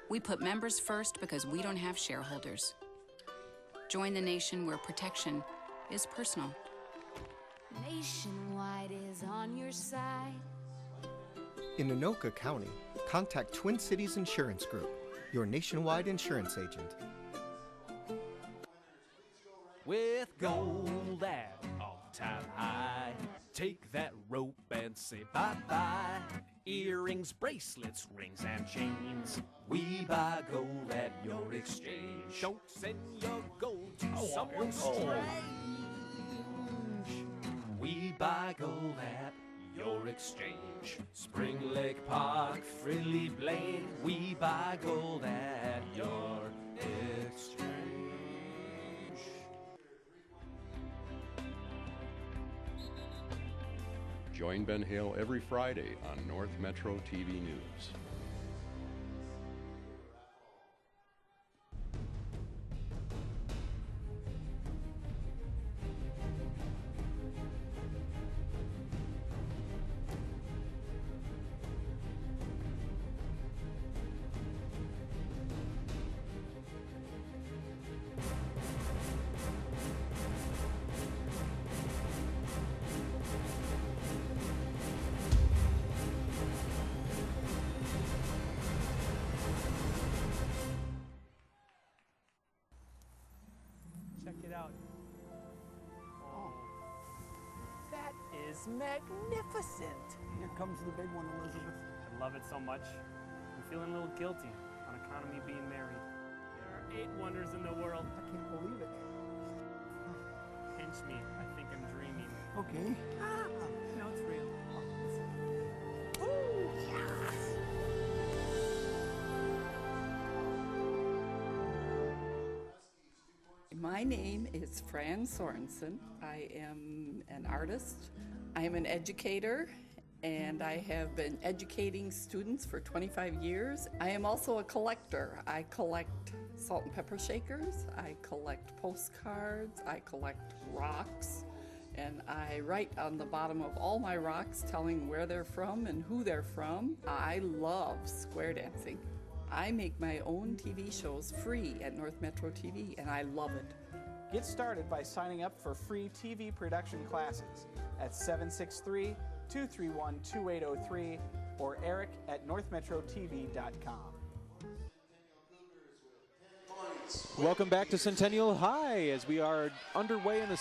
We put members first because we don't have shareholders. Join the nation where protection is personal. Nationwide is on your side. In Anoka County, contact Twin Cities Insurance Group, your nationwide insurance agent. With gold at all-time high, take that rope and say bye-bye. Earrings, bracelets, rings, and chains. We buy gold at your exchange. Don't send your gold to someone strange. We buy gold at your exchange. Spring Lake Park, Frilly Blaine. We buy gold at your exchange. Join Ben Hale every Friday on North Metro TV News. Check it out. Oh, that is magnificent. Here comes the big one, Elizabeth. I love it so much. I'm feeling a little guilty on account of me being married. There are 8 wonders in the world. I can't believe it. Pinch me. I think I'm dreaming. Okay. No, it's real. Ooh, yes. My name is Fran Sorensen. I am an artist. I am an educator, and I have been educating students for 25 years. I am also a collector. I collect salt and pepper shakers. I collect postcards. I collect rocks. And I write on the bottom of all my rocks telling where they're from and who they're from. I love square dancing. I make my own TV shows free at North Metro TV, and I love it. Get started by signing up for free TV production classes at 763-231-2803 or eric@northmetrotv.com. Welcome back to Centennial High as we are underway in the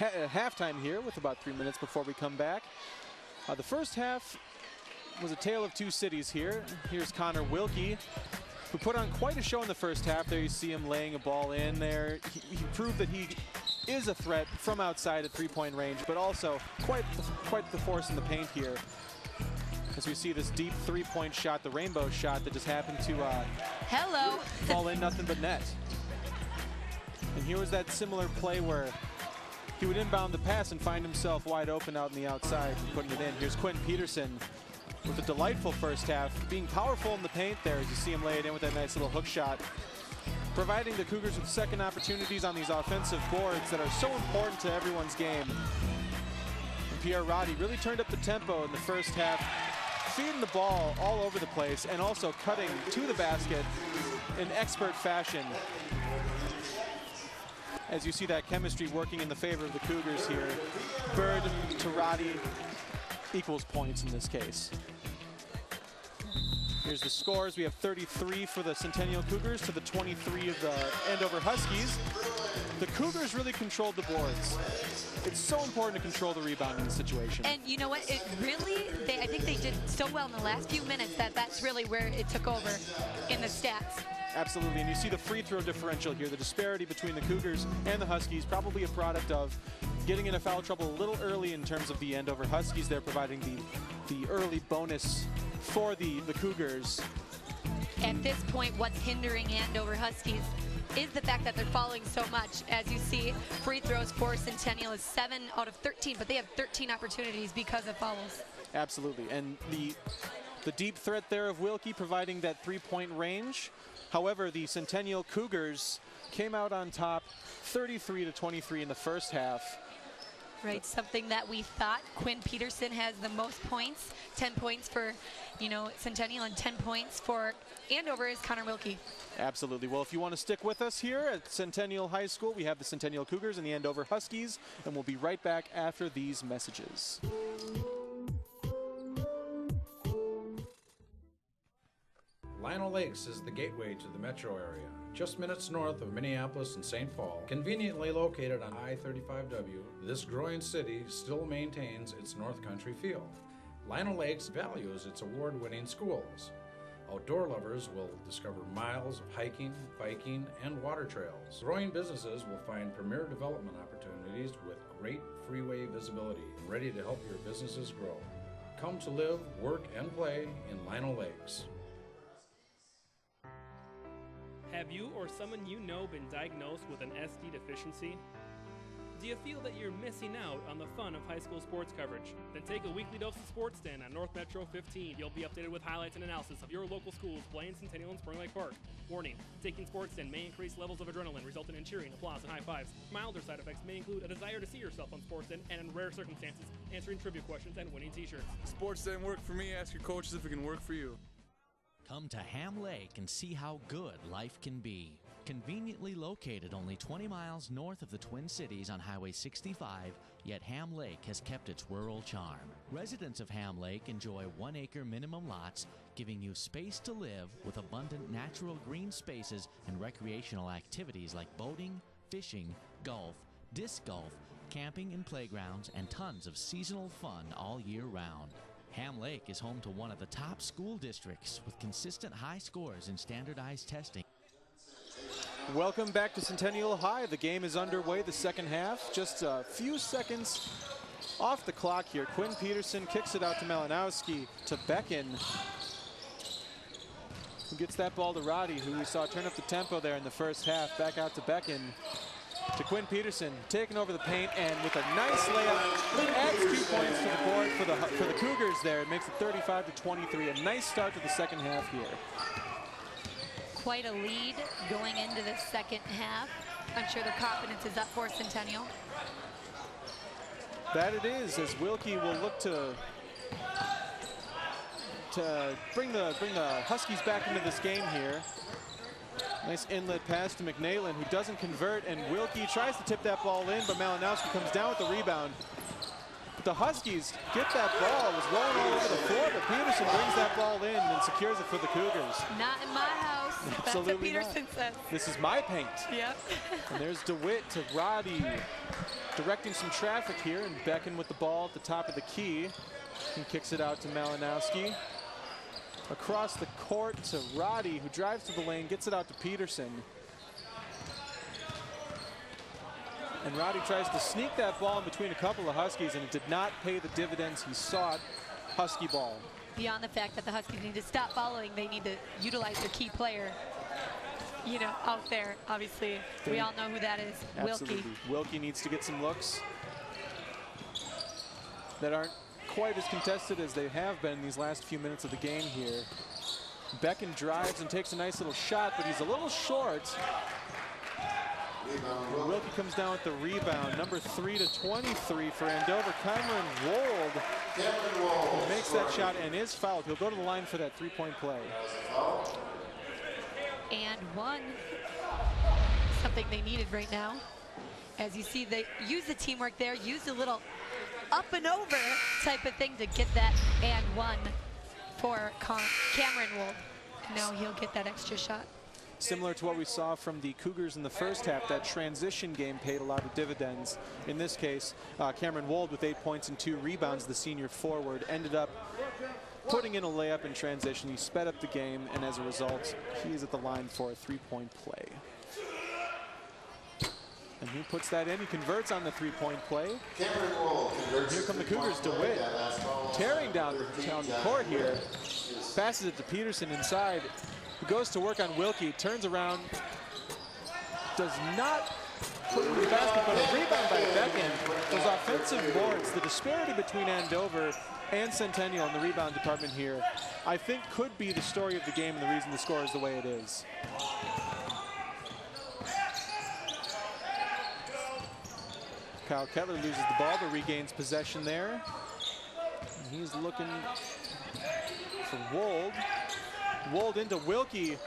halftime here with about 3 minutes before we come back. The first half was a tale of two cities here. Here's Connor Wilkie, who put on quite a show in the first half. There you see him laying a ball in there. He proved that he is a threat from outside at three-point range, but also quite the force in the paint here. As we see this deep three-point shot, the rainbow shot that just happened to fall in nothing but net. And here was that similar play where he would inbound the pass and find himself wide open out on the outside and putting it in. Here's Quentin Peterson with a delightful first half, being powerful in the paint there as you see him lay it in with that nice little hook shot, providing the Cougars with second opportunities on these offensive boards that are so important to everyone's game. And Pierre Roddy really turned up the tempo in the first half, feeding the ball all over the place and also cutting to the basket in expert fashion. As you see that chemistry working in the favor of the Cougars here. Bird to Roddy equals points in this case. Here's the scores. We have 33 for the Centennial Cougars to the 23 of the Andover Huskies. The Cougars really controlled the boards. It's so important to control the rebounding situation. And you know what? I think they did so well in the last few minutes that's really where it took over in the stats. Absolutely, and you see the free throw differential here. The disparity between the Cougars and the Huskies, probably a product of getting into foul trouble a little early in terms of the Andover Huskies. They're providing the early bonus for the Cougars. At this point, what's hindering Andover Huskies is the fact that they're falling so much. As you see, free throws for Centennial is 7 out of 13, but they have 13 opportunities because of fouls. Absolutely, and the The deep threat there of Wilkie providing that three-point range. However, the Centennial Cougars came out on top 33-23 in the first half. Right, something that we thought. Quinn Peterson has the most points, 10 points for, Centennial, and 10 points for Andover is Connor Wilkie. Absolutely. Well, if you want to stick with us here at Centennial High School, we have the Centennial Cougars and the Andover Huskies, and we'll be right back after these messages. Lino Lakes is the gateway to the metro area, just minutes north of Minneapolis and St. Paul. Conveniently located on I-35W, this growing city still maintains its North Country feel. Lino Lakes values its award-winning schools. Outdoor lovers will discover miles of hiking, biking, and water trails. Growing businesses will find premier development opportunities with great freeway visibility, ready to help your businesses grow. Come to live, work, and play in Lino Lakes. Have you or someone you know been diagnosed with an SD deficiency? Do you feel that you're missing out on the fun of high school sports coverage? Then take a weekly dose of Sports Den on North Metro 15. You'll be updated with highlights and analysis of your local schools playing Centennial and Spring Lake Park. Warning, taking Sports Den may increase levels of adrenaline, resulting in cheering, applause, and high fives. Milder side effects may include a desire to see yourself on Sports Den, and in rare circumstances, answering trivia questions and winning t-shirts. Sports Den work for me. Ask your coaches if it can work for you. Come to Ham Lake and see how good life can be. Conveniently located only 20 miles north of the Twin Cities on Highway 65, yet Ham Lake has kept its rural charm. Residents of Ham Lake enjoy 1-acre minimum lots, giving you space to live with abundant natural green spaces and recreational activities like boating, fishing, golf, disc golf, camping and playgrounds, and tons of seasonal fun all year round. Ham Lake is home to one of the top school districts with consistent high scores in standardized testing. Welcome back to Centennial High. The game is underway, the second half. Just a few seconds off the clock here. Quinn Peterson kicks it out to Malinowski, to Becken, who gets that ball to Roddy, who we saw turn up the tempo there in the first half. Back out to Becken, to Quinn Peterson, taking over the paint, and with a nice layup, adds 2 points to the board for the Cougars there. It makes it 35-23. A nice start to the second half here. Quite a lead going into the second half. I'm sure the confidence is up for Centennial. That it is, as Wilkie will look to bring the Huskies back into this game here. Nice inlet pass to McNaylin, who doesn't convert, and Wilkie tries to tip that ball in, but Malinowski comes down with the rebound. But the Huskies get that ball. It was rolling all over the floor, but Peterson brings that ball in and secures it for the Cougars. Not in my house. Absolutely That's what Peterson says. This is my paint. Yep. And there's DeWitt to Roddy, directing some traffic here, and Becken with the ball at the top of the key. He kicks it out to Malinowski. Across the court to Roddy, who drives to the lane, gets it out to Peterson. And Roddy tries to sneak that ball in between a couple of Huskies, and it did not pay the dividends he sought. Husky ball. Beyond the fact that the Huskies need to stop following, they need to utilize their key player, out there. Obviously, we all know who that is, Absolutely. Wilkie. Wilkie needs to get some looks that aren't quite as contested as they have been in these last few minutes of the game here. Becken drives and takes a nice little shot, but he's a little short. Wilkie comes down with the rebound. Number 3-23 for Andover, Cameron Wold. He makes that shot and is fouled. He'll go to the line for that three-point play. And one, something they needed right now. As you see, they use the teamwork there, used a little up and over type of thing to get that and one for Cameron Wold. Now he'll get that extra shot. Similar to what we saw from the Cougars in the first half, that transition game paid a lot of dividends. In this case, Cameron Wold with 8 points and 2 rebounds, the senior forward, ended up putting in a layup in transition. He sped up the game, and as a result, he's at the line for a three-point play. And he puts that in. He converts on the three-point play. Here come the Cougars. DeWitt tearing down the court here. Passes it to Peterson inside. Who goes to work on Wilkie, turns around, does not put in the basket, but a rebound by Becken. Those offensive boards, the disparity between Andover and Centennial in the rebound department here, I think could be the story of the game and the reason the score is the way it is. Kyle Kettler loses the ball, but regains possession there. And he's looking for Wold. Wold into Wilkie.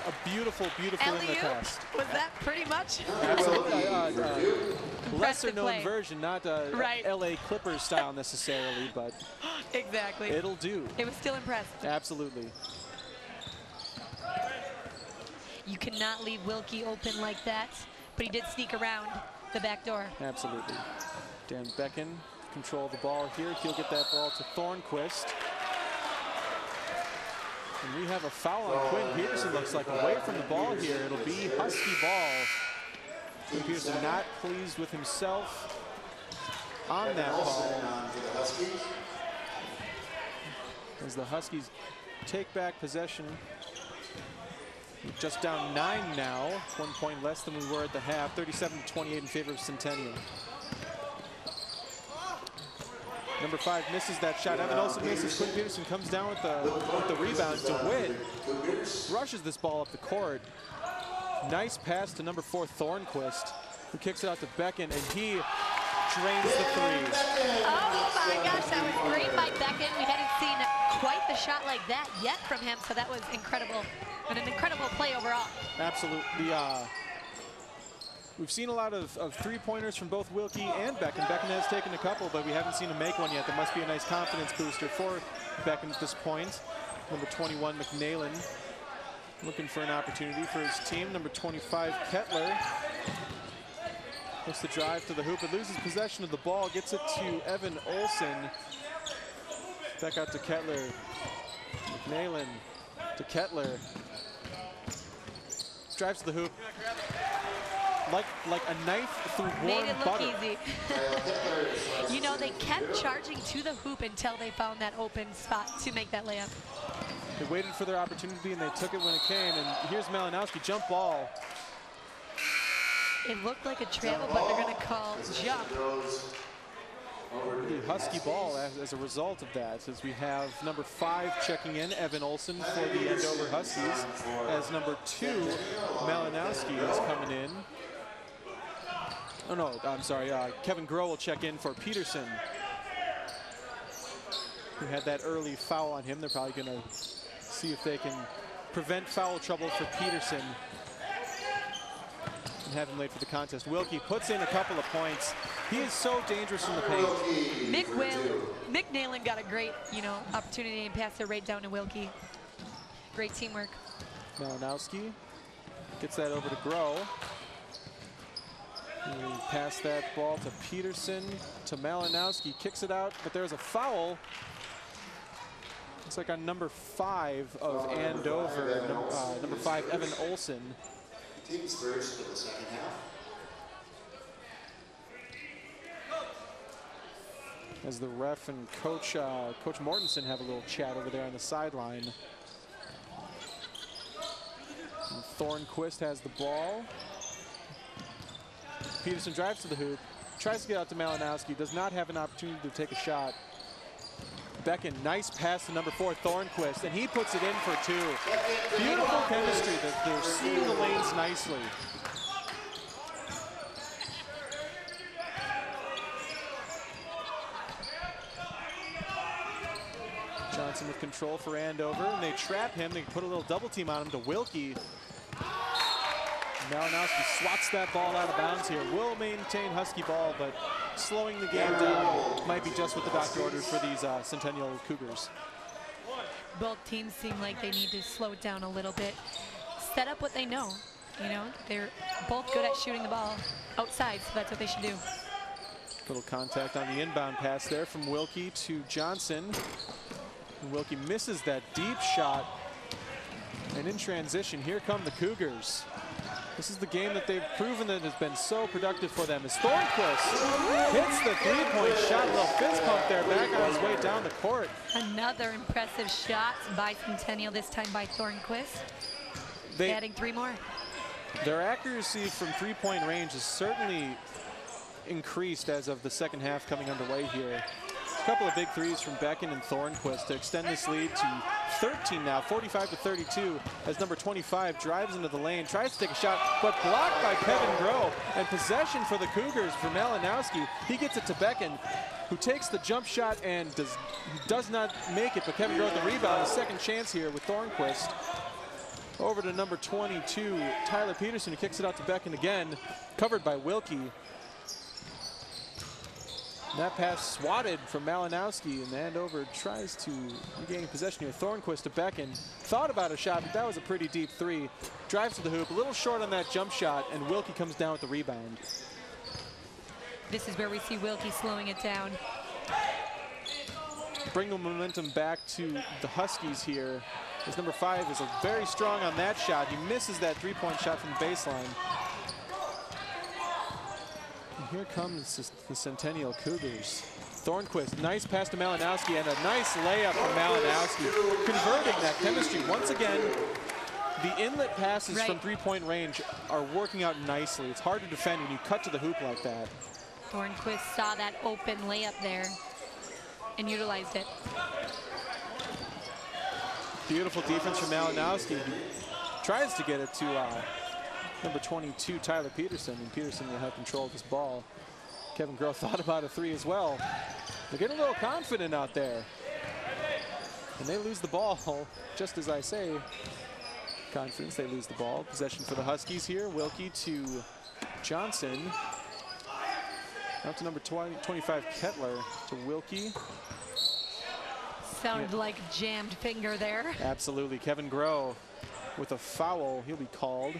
A beautiful, beautiful inlet pass. Was that pretty much? Absolutely. Lesser known play. version, not Right. LA Clippers style necessarily, but Exactly. it'll do. It was still impressive. Absolutely. You cannot leave Wilkie open like that, but he did sneak around the back door. Absolutely. Dan Becken control the ball here. He'll get that ball to Thornquist. And we have a foul on Quinn Peterson, looks like, away from the ball here. It'll be Husky ball. Quinn Peterson not pleased with himself on that ball. As the Huskies take back possession. Just down 9 now, 1 point less than we were at the half, 37-28 in favor of Centennial. Number 5 misses that shot. Evan Olsen misses. Quinn Peterson comes down with the rebound. DeWitt rushes this ball up the court. Nice pass to number 4 Thornquist, who kicks it out to Becken, and he drains the 3. Oh my gosh, that was great by Becken. We hadn't seen quite the shot like that yet from him, so that was incredible. And an incredible play overall. Absolutely. We've seen a lot of three-pointers from both Wilkie and Becken. Becken has taken a couple, but we haven't seen him make one yet. That must be a nice confidence booster for Becken at this point. Number 21, McNalen, looking for an opportunity for his team. Number 25, Kettler, looks to drive to the hoop, but loses possession of the ball, gets it to Evan Olsen. Back out to Kettler. McNalen to Kettler. Drives to the hoop. Like a knife through warm Made it look butter. easy. You know, they kept charging to the hoop until they found that open spot to make that layup. They waited for their opportunity and they took it when it came. And here's Malinowski, jump ball. It looked like a travel, but they're going to call jump. The Husky ball as a result of that, as we have number 5 checking in, Evan Olsen for the Andover Huskies, as number 2, Malinowski is coming in. Oh no, I'm sorry, Kevin Groh will check in for Peterson, who had that early foul on him. They're probably going to see if they can prevent foul trouble for Peterson and have him late for the contest. Wilkie puts in a couple of points. He is so dangerous in the paint. McNalen got a great, opportunity and passed it right down to Wilkie. Great teamwork. Malinowski gets that over to Groh. And pass that ball to Peterson, to Malinowski, kicks it out, but there's a foul. It's like on number 5 of Andover, number 5, Evan Olsen. Team spurs for the second half. As the ref and Coach Mortensen have a little chat over there on the sideline. And Thornquist has the ball. Peterson drives to the hoop, tries to get out to Malinowski, does not have an opportunity to take a shot. Becken, nice pass to number 4, Thornquist, and he puts it in for 2. Beautiful chemistry. They're seeing the lanes nicely. Johnson with control for Andover, and they trap him. They put a little double team on him to Wilkie. Malinowski swats that ball out of bounds here. Will maintain Husky ball, but slowing the game down might be just what the doctor ordered for these Centennial Cougars. Both teams seem like they need to slow it down a little bit. Set up what they know. They're both good at shooting the ball outside, so that's what they should do. Little contact on the inbound pass there from Wilkie to Johnson. And Wilkie misses that deep shot. And in transition, here come the Cougars. This is the game that they've proven that has been so productive for them. As Thornquist hits the three-point shot, a little fist pump there, back on his way down the court. Another impressive shot by Centennial, this time by Thornquist. Adding 3 more. Their accuracy from three-point range is certainly increased as of the second half coming underway here. A couple of big threes from Becken and Thornquist to extend this lead to 13 now, 45-32, as number 25 drives into the lane, tries to take a shot, but blocked by Kevin Groh. And possession for the Cougars for Malinowski. He gets it to Becken, who takes the jump shot and does not make it, but Kevin Groh with the rebound. A second chance here with Thornquist. Over to number 22, Tyler Peterson, who kicks it out to Becken again, covered by Wilkie. That pass swatted from Malinowski, and Andover tries to regain possession here. Thornquist to Becken. Thought about a shot, but that was a pretty deep three. Drives to the hoop, a little short on that jump shot, and Wilkie comes down with the rebound. This is where we see Wilkie slowing it down. Bring the momentum back to the Huskies here. As number 5 is very strong on that shot. He misses that three-point shot from the baseline. And here comes the Centennial Cougars. Thornquist, nice pass to Malinowski, and a nice layup from Malinowski, converting that chemistry. Once again, the inlet passes from three-point range are working out nicely. It's hard to defend when you cut to the hoop like that. Thornquist saw that open layup there and utilized it. Beautiful defense from Malinowski. He tries to get it to number 22, Tyler Peterson, and Peterson will have control of this ball. Kevin Groh thought about a three as well. They're getting a little confident out there. And they lose the ball, just as I say. Confidence, they lose the ball. Possession for the Huskies here. Wilkie to Johnson. Out to number 25, Kettler, to Wilkie. Sounded like jammed finger there. Absolutely. Kevin Groh with a foul. He'll be called.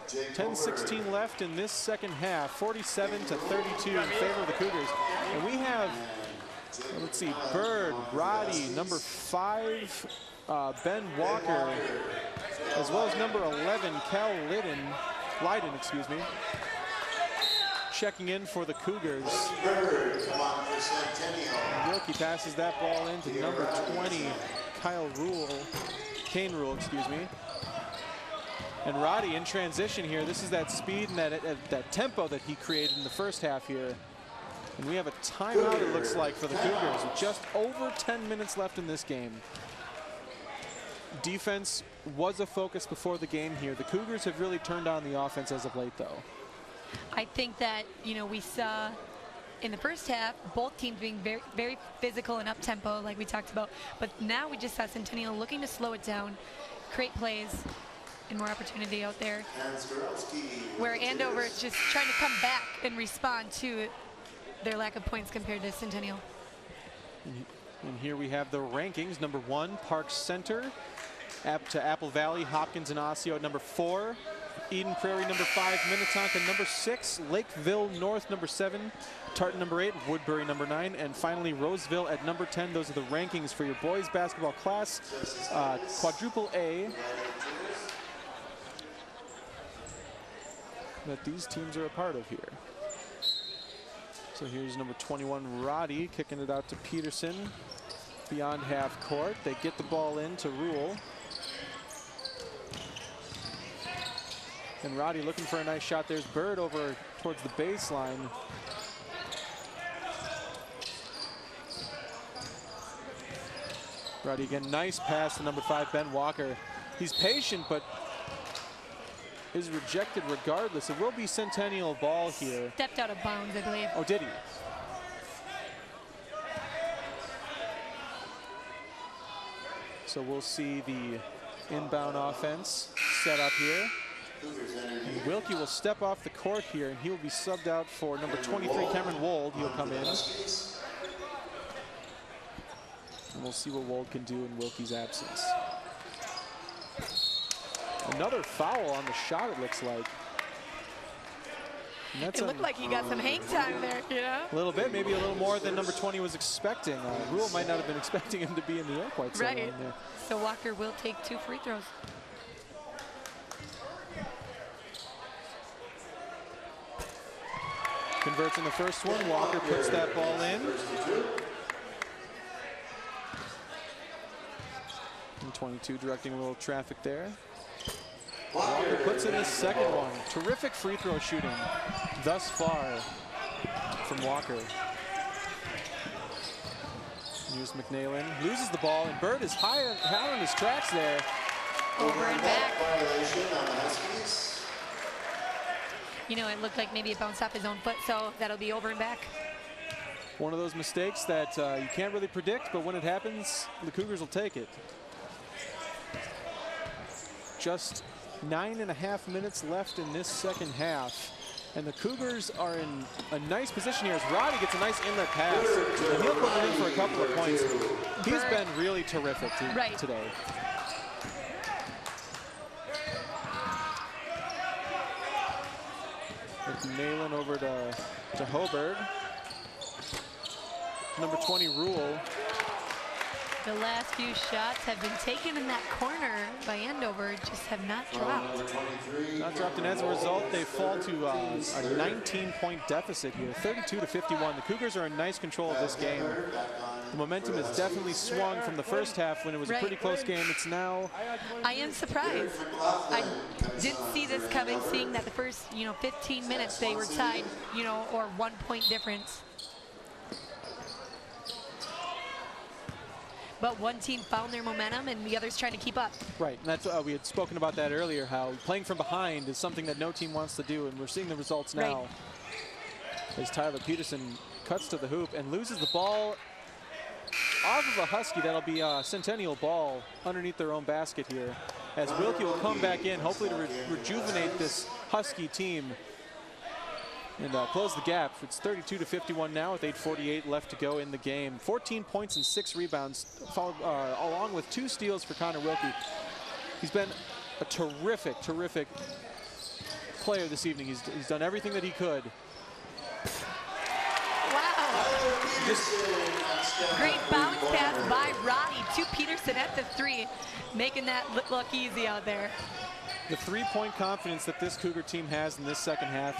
10-16 left in this second half. 47-32 in favor of the Cougars. And we have, let's see, Bird, Roddy, number 5, Ben Walker, as well as number 11, Cal Lydon, excuse me, checking in for the Cougars. Wilkie passes that ball in to number 20, Kane Rule, excuse me. And Roddy in transition here. This is that speed and that tempo that he created in the first half here. And we have a timeout, it looks like, for the Cougars with just over 10 minutes left in this game. Defense was a focus before the game here. The Cougars have really turned on the offense as of late, though. I think that, you know, we saw in the first half both teams being very, very physical and up-tempo, like we talked about. But now we just saw Centennial looking to slow it down, create plays, and more opportunity out there. Where Andover is just trying to come back and respond to their lack of points compared to Centennial. And here we have the rankings. Number 1, Park Center. To Apple Valley, Hopkins and Osseo at number 4. Eden Prairie, number 5. Minnetonka, number 6. Lakeville North, number 7. Tartan, number 8. Woodbury, number 9. And finally, Roseville at number 10. Those are the rankings for your boys basketball class. Quadruple A. That these teams are a part of here. So here's number 21, Roddy, kicking it out to Peterson beyond half court. They get the ball in to Rule. And Roddy looking for a nice shot. There's Bird over towards the baseline. Roddy again, nice pass to number 5, Ben Walker. He's patient, but is rejected regardless. It will be Centennial ball here. Stepped out of bounds, I believe. Oh, did he? So we'll see the inbound offense set up here. And Wilkie will step off the court here, and he will be subbed out for number 23, Cameron Wold. He'll come in. And we'll see what Wold can do in Wilkie's absence. Another foul on the shot, it looks like. It looked like he got some hang time there, you know? A little bit, maybe a little more than number 20 was expecting. Rule might not have been expecting him to be in the air quite so long there. So Walker will take 2 free throws. Converts in the first one. Walker puts that ball in. And 22 directing a little traffic there. Walker puts in his second one. Terrific free throw shooting thus far from Walker. Here's McNailin, loses the ball, and Bird is high on his tracks there. Over and back. Violation on the Huskies. You know, it looked like maybe it bounced off his own foot, so that'll be over and back. One of those mistakes that you can't really predict, but when it happens, the Cougars will take it. Just 9.5 minutes left in this second half. And the Cougars are in a nice position here as Roddy gets a nice inlet pass. And he'll put it in for a couple of points. He's been really terrific today. McNailin over to Hoberg. Number 20, Rule. The last few shots have been taken in that corner by Andover, just have not dropped. Not dropped, and as a result, they fall to a 19-point deficit here, 32-51. The Cougars are in nice control of this game. The momentum has definitely swung from the first half when it was a pretty close game. It's now... I am surprised. I didn't see this coming, seeing that the first, 15 minutes they were tied, or 1 point difference. But one team found their momentum and the other's trying to keep up. Right, and that's we had spoken about that earlier, how playing from behind is something that no team wants to do, and we're seeing the results now. As Tyler Peterson cuts to the hoop and loses the ball off of a Husky. That'll be a Centennial ball underneath their own basket here. As Wilkie will come back in, hopefully to rejuvenate this Husky team and close the gap. It's 32-51 now with 8:48 left to go in the game. 14 points and 6 rebounds, followed, along with 2 steals for Connor Wilkie. He's been a terrific player this evening. He's done everything that he could. Wow. Great bounce pass by Roddy to Peterson at the 3, making that look easy out there. The 3-point confidence that this Cougar team has in this second half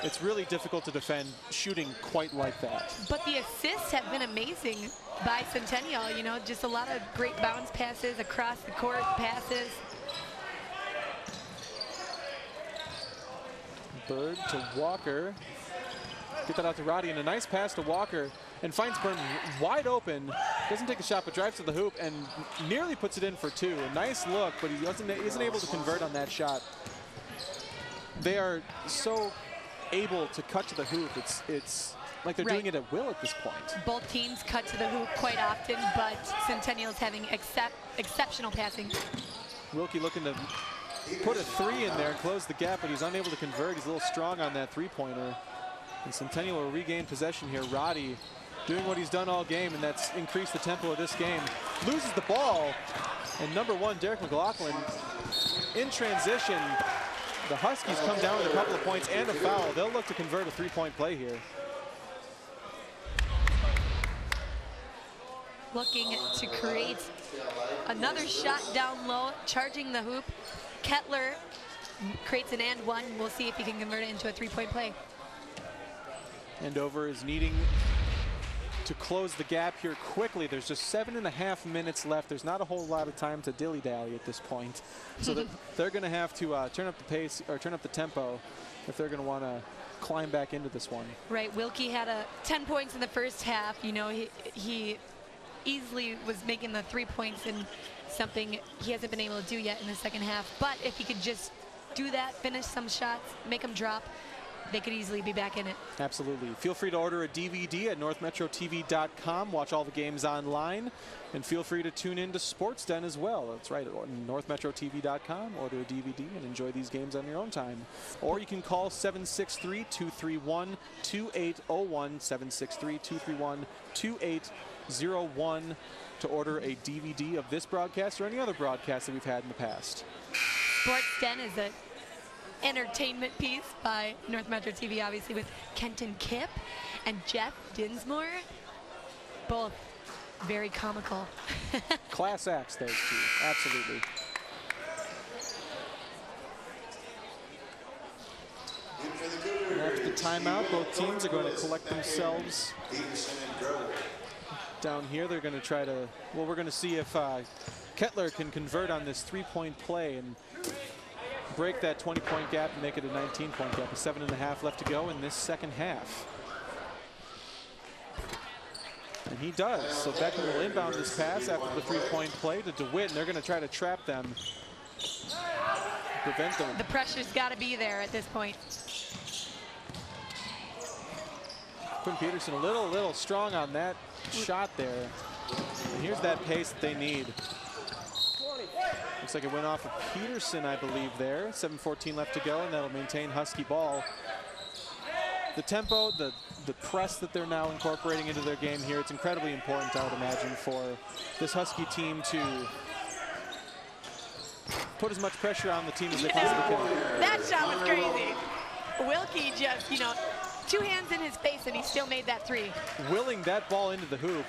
it's really difficult to defend shooting quite like that. But the assists have been amazing by Centennial, just a lot of great bounce passes, across the court passes. Bird to Walker. Get that out to Roddy, and a nice pass to Walker, and finds Burn wide open. Doesn't take a shot, but drives to the hoop and nearly puts it in for 2. A nice look, but he isn't able to convert on that shot. They are so able to cut to the hoop. It's like they're doing it at will at this point. Both teams cut to the hoop quite often, but Centennial's having exceptional passing. Wilkie looking to put a 3 in there and close the gap, but he's unable to convert. He's a little strong on that 3-pointer. And Centennial will regain possession here. Roddy doing what he's done all game, and that's increased the tempo of this game. Loses the ball, and number 1, Derek McLaughlin, in transition. The Huskies come down with a couple of points and a foul. They'll look to convert a 3-point play here. Looking to create another shot down low, charging the hoop. Kettler creates an and 1. We'll see if he can convert it into a 3-point play. Andover is needing to close the gap here quickly. There's just 7.5 minutes left. There's not a whole lot of time to dilly-dally at this point. So they're going to have to turn up the pace, or turn up the tempo, if they're going to want to climb back into this one. Right, Wilkie had 10 points in the first half. He easily was making the 3 points, and something he hasn't been able to do yet in the second half. But if he could just do that, finish some shots, make them drop, they could easily be back in it. Absolutely. Feel free to order a DVD at northmetrotv.com. Watch all the games online. And feel free to tune in to Sports Den as well. That's right, at northmetrotv.com. Order a DVD and enjoy these games on your own time. Or you can call 763-231-2801, 763-231-2801 to order a DVD of this broadcast or any other broadcast that we've had in the past. Sports Den is a entertainment piece by North Metro TV, obviously, with Kenton Kipp and Jeff Dinsmore. Both very comical. Class acts, those two. Absolutely. After the timeout, both teams are going to collect themselves down here. They're going to try to, well, we're going to see if Kettler can convert on this 3-point play. And break that 20-point gap and make it a 19-point gap. 7.5 left to go in this second half. And he does. So Beckman will inbound this pass after the three-point play to DeWitt, and they're going to try to trap them. Prevent them. The pressure's got to be there at this point. Quinn Peterson a little strong on that shot there. And here's that pace that they need. Looks like it went off of Peterson, I believe, there. 7:14 left to go, and that'll maintain Husky ball. The tempo, the press that they're now incorporating into their game here, it's incredibly important, I would imagine, for this Husky team to put as much pressure on the team as they possibly can. That shot was crazy. Wilkie just, 2 hands in his face, and he still made that three. Willing that ball into the hoop.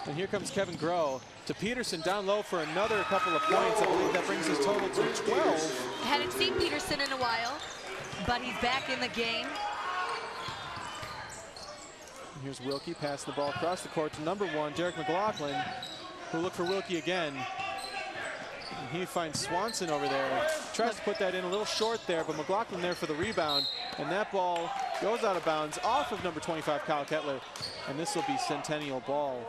And here comes Kevin Groh to Peterson down low for another couple of points. I believe that brings his total to 12. Hadn't seen Peterson in a while, but he's back in the game. And here's Wilkie passing the ball across the court to number 1, Derek McLaughlin, who'll look for Wilkie again. And he finds Swanson over there. Tries to put that in a little short there, but McLaughlin there for the rebound. And that ball goes out of bounds off of number 25, Kyle Kettler. And this will be Centennial ball.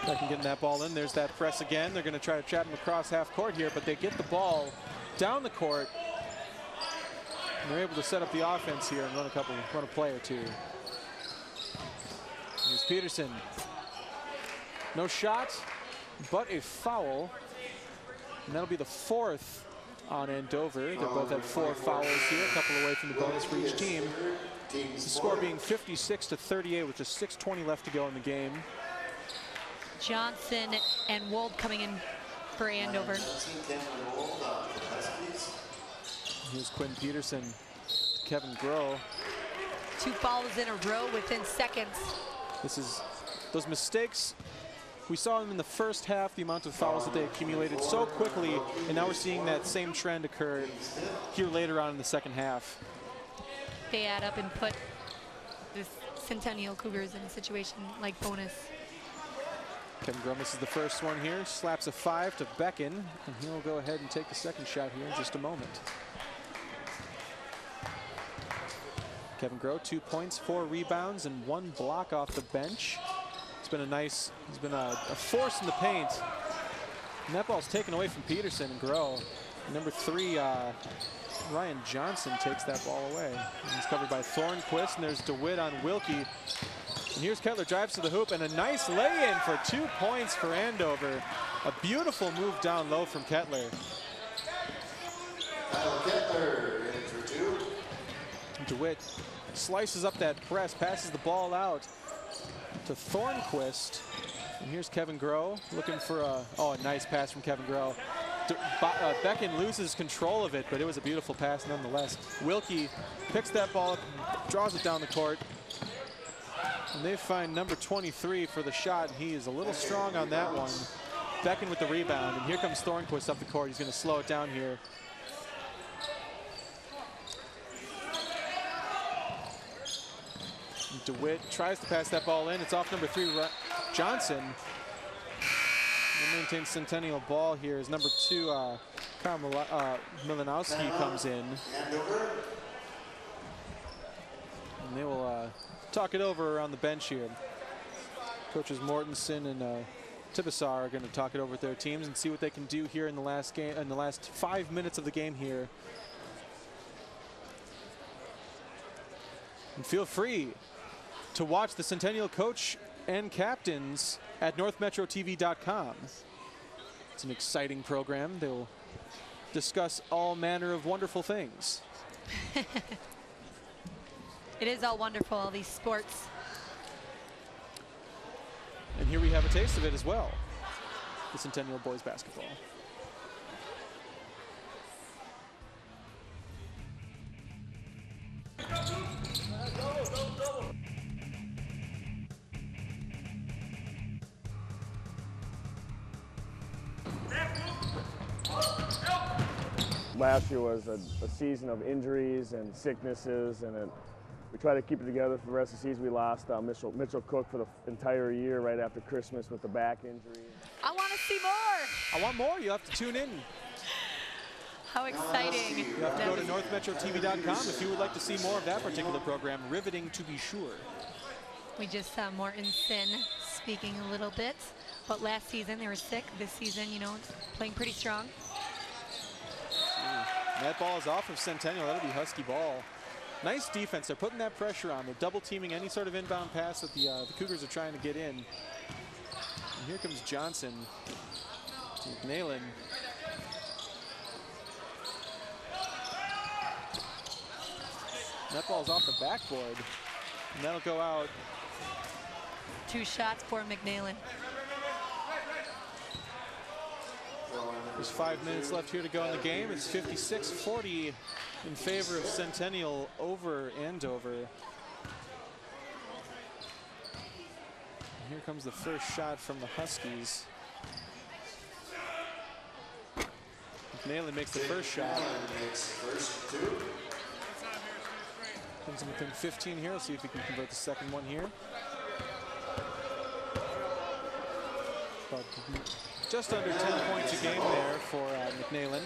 Beckman getting that ball in. There's that press again. They're going to try to trap him across half court here, but they get the ball down the court. And they're able to set up the offense here and run a play or two. Here's Peterson. No shot, but a foul. And that'll be the 4th on Andover. They both have 4 fouls here, a couple away from the bonus for each team. The score being 56-38 with just 6:20 left to go in the game. Johnson and Wold coming in for Andover. Here's Quinn Peterson, Kevin Groh. 2 fouls in a row within seconds. This is those mistakes. We saw them in the first half, the amount of fouls that they accumulated so quickly, and now we're seeing that same trend occur here later on in the second half. They add up and put the Centennial Cougars in a situation like bonus. Kevin Groh misses the first one here, slaps a 5 to Beckman, and he'll go ahead and take the second shot here in just a moment. Kevin Groh, 2 points, 4 rebounds, and 1 block off the bench. It's been he's been a force in the paint. And that ball's taken away from Peterson and Groh. Number 3, Ryan Johnson takes that ball away. And he's covered by Thornquist, and there's DeWitt on Wilkie. And here's Kettler, drives to the hoop, and a nice lay-in for 2 points for Andover. A beautiful move down low from Kettler. Kettler in for 2. DeWitt slices up that press, passes the ball out to Thornquist. And here's Kevin Groh looking for a nice pass from Kevin Groh. Beckman loses control of it, but it was a beautiful pass nonetheless. Wilkie picks that ball up, draws it down the court. And they find number 23 for the shot, and he is a little strong on that one. Beckman with the rebound, and here comes Thornquist up the court. He's going to slow it down here. DeWitt tries to pass that ball in. It's off number 3, Johnson. We'll maintain Centennial ball here as number 2, Kyle Milanowski comes in. And they will talk it over on the bench here. Coaches Mortensen and Tibasar are going to talk it over with their teams and see what they can do here in the last game, in the last 5 minutes of the game here. And feel free to watch the Centennial coach and captains at northmetrotv.com. It's an exciting program. They'll discuss all manner of wonderful things. It is all wonderful, all these sports. And here we have a taste of it as well. The Centennial boys basketball. Last year was a season of injuries and sicknesses, and we try to keep it together for the rest of the season. We lost Mitchell Cook for the entire year right after Christmas with the back injury. I want to see more. I want more. You have to tune in. How exciting. You have to go to northmetrotv.com if you would like to see more of that particular program. Riveting, to be sure. We just saw Morton Sin speaking a little bit, but last season they were sick. This season, you know, playing pretty strong. That ball is off of Centennial. That'll be Husky ball. Nice defense. They're putting that pressure on. They're double teaming any sort of inbound pass that the Cougars are trying to get in. And here comes Johnson. McNailin. That ball's off the backboard. And that'll go out. 2 shots for McNailin. There's 5 minutes left here to go in the game. It's 56-40 in favor of Centennial over Andover. And here comes the first shot from the Huskies. McNailin makes the first shot. Comes in within 15 here. Let's see if he can convert the second one here. But just under 10 points a game there for McNailin.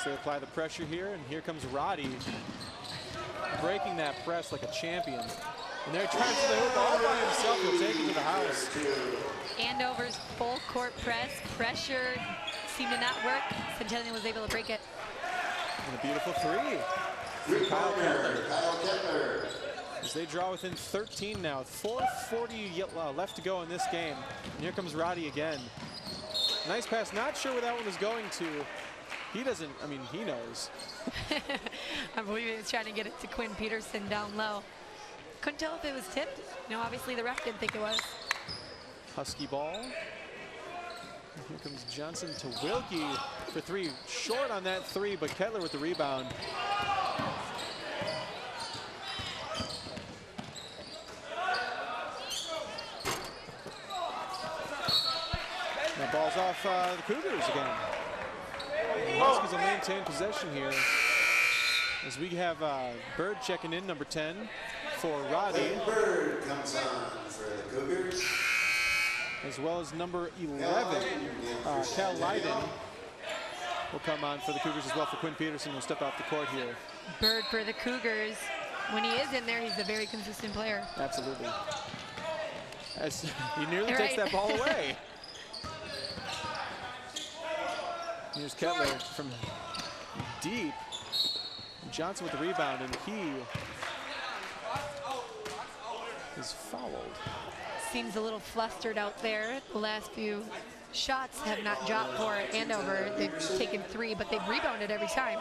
So they apply the pressure here, and here comes Roddy breaking that press like a champion. And they're trying to the hoop all by himself. He'll take it to the house. Andover's full court press, pressure seemed to not work. Centennial was able to break it. And a beautiful three. Kyle Kettler. As they draw within 13 now. 4:40 left to go in this game. And here comes Roddy again. Nice pass. Not sure where that one was going to. He doesn't, I mean, he knows. I believe he was trying to get it to Quinn Peterson down low. Couldn't tell if it was tipped. No, obviously the ref didn't think it was. Husky ball. And here comes Johnson to Wilkie for 3. Short on that 3, but Kettler with the rebound. That ball's off the Cougars again. The Huskies will maintain possession here. As we have Bird checking in, number 10 for Roddy. Bird comes on for the Cougars. As well as number 11, Cal Leiden will come on for the Cougars as well. For Quinn Peterson will step off the court here. Bird for the Cougars. When he is in there, he's a very consistent player. Absolutely. As he nearly takes that ball away. Here's Kettler from deep. Johnson with the rebound, and he is fouled. Seems a little flustered out there. The last few shots have not dropped for Andover. They've taken 3, but they've rebounded every time.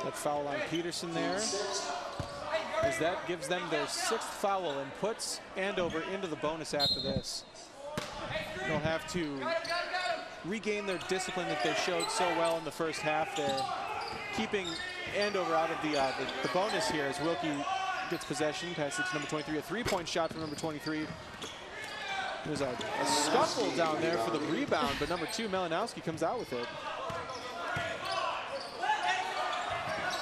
That foul on Peterson there, as that gives them their 6th foul and puts Andover into the bonus after this. They'll have to regain their discipline that they showed so well in the first half there, keeping Andover out of the bonus here as Wilkie gets possession, passes to number 23, a 3-point shot from number 23. There's a scuffle down there for the rebound, but number 2, Malinowski, comes out with it.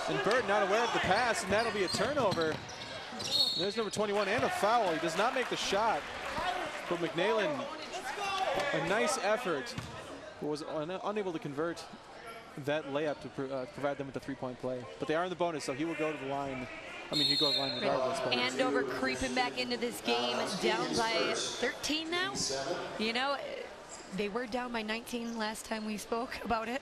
And Bird not aware of the pass, and that'll be a turnover. There's number 21 and a foul. He does not make the shot, but McNailin, a nice effort, was unable to convert that layup to provide them with a 3-point play. But they are in the bonus, so he will go to the line. I mean, he goes to the line regardless. But Andover creeping back into this game, down by 13 now. You know, they were down by 19 last time we spoke about it.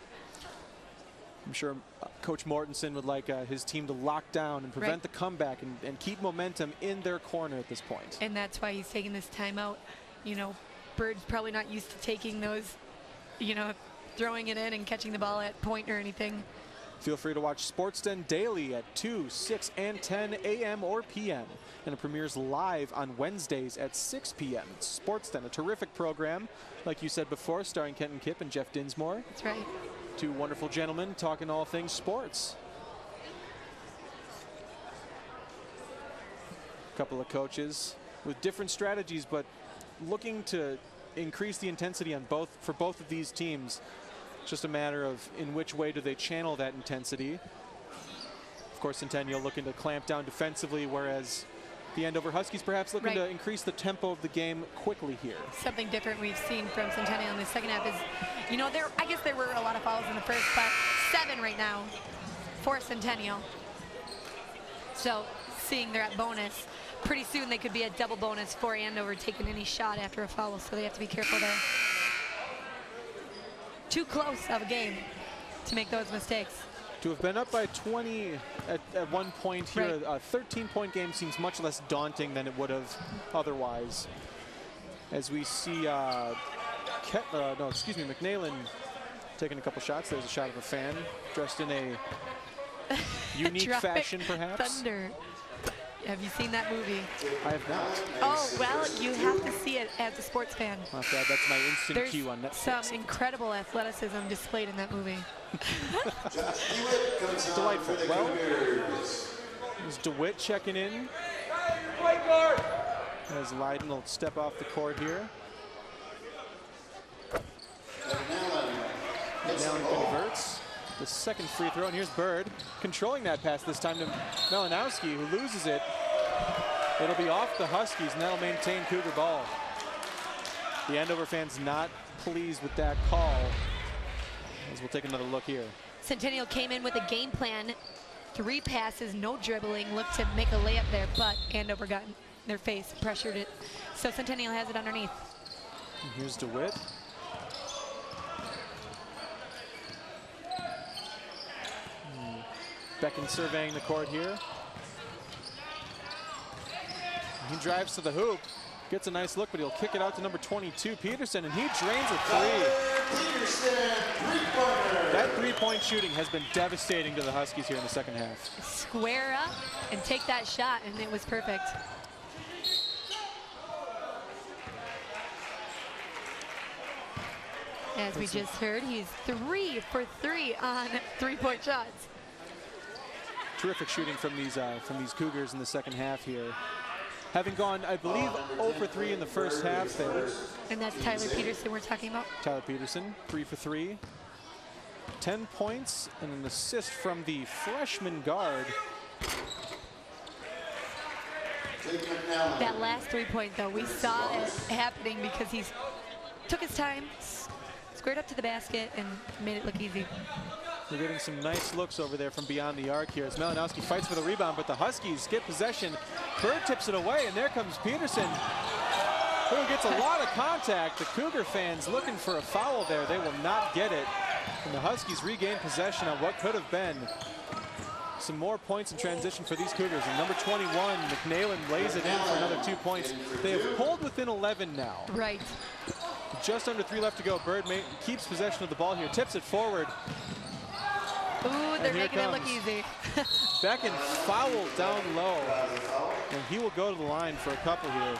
I'm sure Coach Mortensen would like his team to lock down and prevent the comeback and keep momentum in their corner at this point. And that's why he's taking this timeout. You know, Bird's probably not used to taking those, you know, throwing it in and catching the ball at point or anything. Feel free to watch SportsDen daily at 2, 6, and 10 a.m. or p.m. And it premieres live on Wednesdays at 6 p.m. It's SportsDen, a terrific program, like you said before, starring Kenton Kipp and Jeff Dinsmore. That's right. 2 wonderful gentlemen talking all things sports. A couple of coaches with different strategies, but looking to increase the intensity on for both of these teams. Just a matter of in which way do they channel that intensity. Of course, Centennial looking to clamp down defensively, whereas the Andover Huskies perhaps looking to increase the tempo of the game quickly here. Something different we've seen from Centennial in the second half is, you know, I guess there were a lot of fouls in the first, but 7 right now for Centennial. So seeing they're at bonus, pretty soon they could be at double bonus for Andover taking any shot after a foul, so they have to be careful there. Too close of a game to make those mistakes. To have been up by 20 at one point here, a 13-point game seems much less daunting than it would have otherwise. As we see McNailin taking a couple shots. There's a shot of a fan dressed in a unique fashion, perhaps. Thunder. Have you seen that movie? I have not. Oh, well, you have to see it as a sports fan. Okay, that's my instant cue on Netflix. There's some incredible athleticism displayed in that movie. Delightful. Well, there's DeWitt checking in. As Leiden will step off the court here. McNailin converts the second free throw, and here's Bird controlling that pass this time to Malinowski, who loses it. It'll be off the Huskies, and that'll maintain Cougar ball. The Andover fans not pleased with that call, as we'll take another look here. Centennial came in with a game plan, 3 passes, no dribbling, looked to make a layup there, but Andover got in their face, pressured it. So Centennial has it underneath. And here's DeWitt. Beckon surveying the court here. He drives to the hoop, gets a nice look, but he'll kick it out to number 22, Peterson, and he drains a 3. That 3-point shooting has been devastating to the Huskies here in the second half. Square up and take that shot, and it was perfect. As we just heard, he's 3 for 3 on 3-point shots. Terrific shooting from these Cougars in the second half here. Having gone, I believe, 0 for 3 in the first half there. And that's Tyler Peterson we're talking about? Tyler Peterson, 3 for 3. 10 points and an assist from the freshman guard. That last 3-point, though, we saw it happening because he took his time, squared up to the basket, and made it look easy. We're getting some nice looks over there from beyond the arc here as Malinowski fights for the rebound, but the Huskies get possession. Bird tips it away, and there comes Peterson, who gets a lot of contact. The Cougar fans looking for a foul there. They will not get it. And the Huskies regain possession on what could have been some more points in transition for these Cougars. And number 21, McNailin, lays it in for another 2 points. They have pulled within 11 now. Right. Just under 3 left to go. Bird keeps possession of the ball here, tips it forward. Ooh, they're making it look easy. Beckon fouled down low, and he will go to the line for a couple here.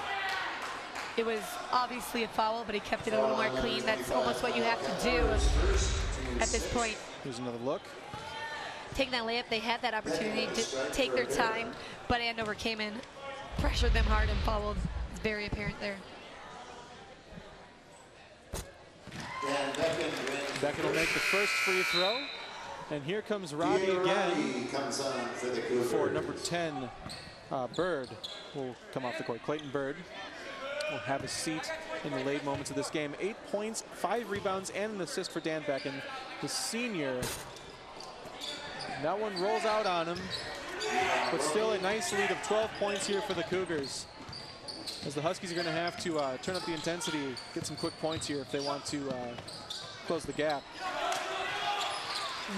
It was obviously a foul, but he kept it a little more clean. That's almost what you have to do at this point. Here's another look. Taking that layup, they had that opportunity to take their time, but Andover came in, pressured them hard, and fouled. It's very apparent there. Beckon will make the first free throw. And here comes Robbie again for number 10, Bird will come off the court. Clayton Bird will have a seat in the late moments of this game. 8 points, 5 rebounds, and an assist for Dan Beckon, the senior. That one rolls out on him, but still a nice lead of 12 points here for the Cougars, as the Huskies are going to have to turn up the intensity, get some quick points here if they want to close the gap.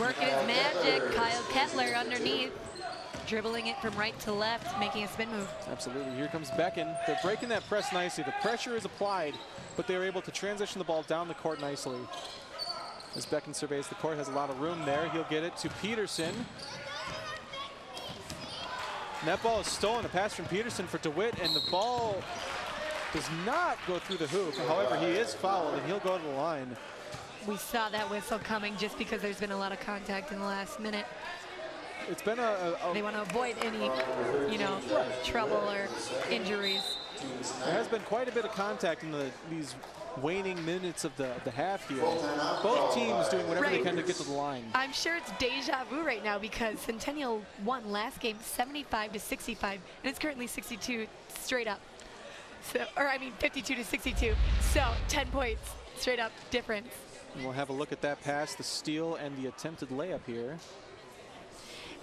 Working his magic, Kyle Kettler underneath, dribbling it from right to left, making a spin move. Absolutely, here comes Beckon. They're breaking that press nicely. The pressure is applied, but they're able to transition the ball down the court nicely. As Beckon surveys the court, has a lot of room there. He'll get it to Peterson. And that ball is stolen, a pass from Peterson for DeWitt, and the ball does not go through the hoop. However, he is fouled, and he'll go to the line. We saw that whistle coming just because there's been a lot of contact in the last minute. It's been they want to avoid any, trouble or injuries. There has been quite a bit of contact in these waning minutes of the half here. Both teams doing whatever they can to get to the line. I'm sure it's deja vu right now because Centennial won last game 75-65, and it's currently 62 straight up. So, or I mean 52 to 62. So 10 points straight up difference. And we'll have a look at that pass, the steal, and the attempted layup here.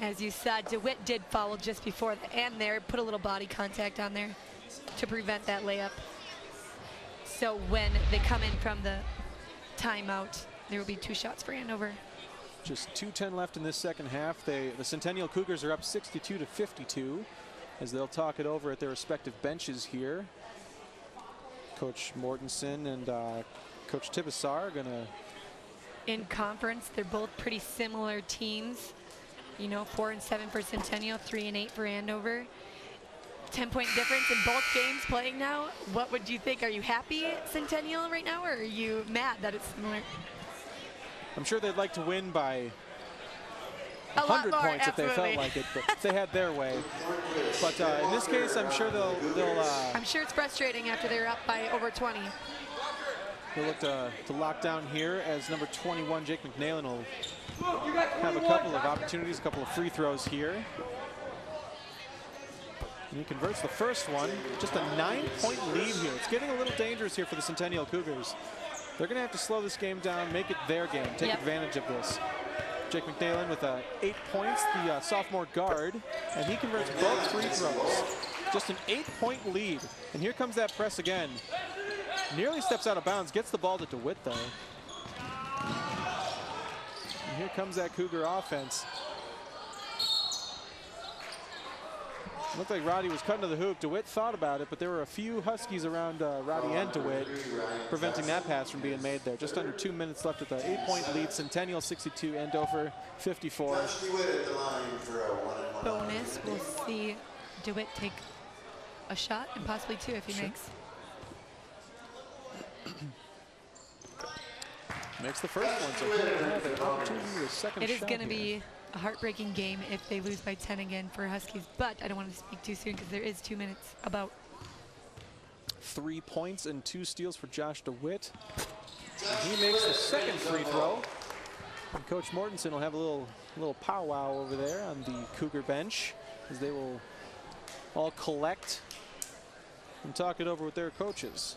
As you saw, DeWitt did foul just before the end there, put a little body contact on there to prevent that layup. So when they come in from the timeout, there will be 2 shots for Andover. Just 2:10 left in this second half. The Centennial Cougars are up 62 to 52 as they'll talk it over at their respective benches here. Coach Mortensen and Coach Tibasar are going to... In conference, they're both pretty similar teams. You know, 4-7 for Centennial, 3-8 for Andover. 10-point difference in both games playing now. What would you think? Are you happy Centennial right now, or are you mad that it's similar? I'm sure they'd like to win by a 100 lot more, points if they felt like it, but if they had their way. But in this case, I'm sure they'll I'm sure it's frustrating after they're up by over 20. They'll look to lock down here as number 21, Jake McNailin, will have a couple of opportunities, a couple of free throws here. And he converts the first one. Just a 9-point lead here. It's getting a little dangerous here for the Centennial Cougars. They're going to have to slow this game down, make it their game, take advantage of this. Jake McNailin with 8 points, the sophomore guard, and he converts both free throws. Just an 8-point lead. And here comes that press again. Nearly steps out of bounds, gets the ball to DeWitt though. And here comes that Cougar offense. Looked like Roddy was cutting to the hoop. DeWitt thought about it, but there were a few Huskies around Roddy and DeWitt preventing that pass from being made there. Just under 2 minutes left at the 8-point lead. Centennial 62, Andover 54. Bonus, we'll see DeWitt take a shot and possibly 2 if he makes. Makes the first one, so he'll have an opportunity to a second shot. It is going to be a heartbreaking game if they lose by 10 again for Huskies, but I don't want to speak too soon because there is 2 minutes about. 3 points and 2 steals for Josh DeWitt. And he makes the second free throw. And Coach Mortensen will have a little powwow over there on the Cougar bench as they will all collect and talk it over with their coaches.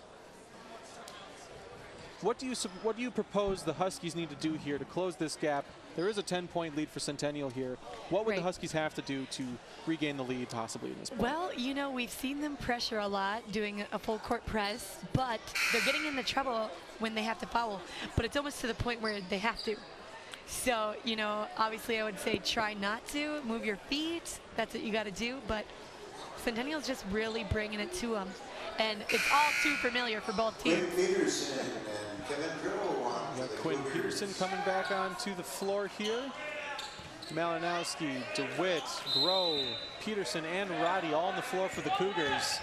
What do you propose the Huskies need to do here to close this gap? There is a 10-point lead for Centennial here. What would the Huskies have to do to regain the lead possibly in this point? Well, you know, we've seen them pressure a lot, doing a full court press, but they're getting into trouble when they have to foul. But it's almost to the point where they have to. So, you know, obviously I would say try not to, move your feet. That's what you got to do. But Centennial's just really bringing it to them. And it's all too familiar for both teams. Quinn Peterson coming back onto the floor here. Malinowski, DeWitt, Groh, Peterson, and Roddy all on the floor for the Cougars.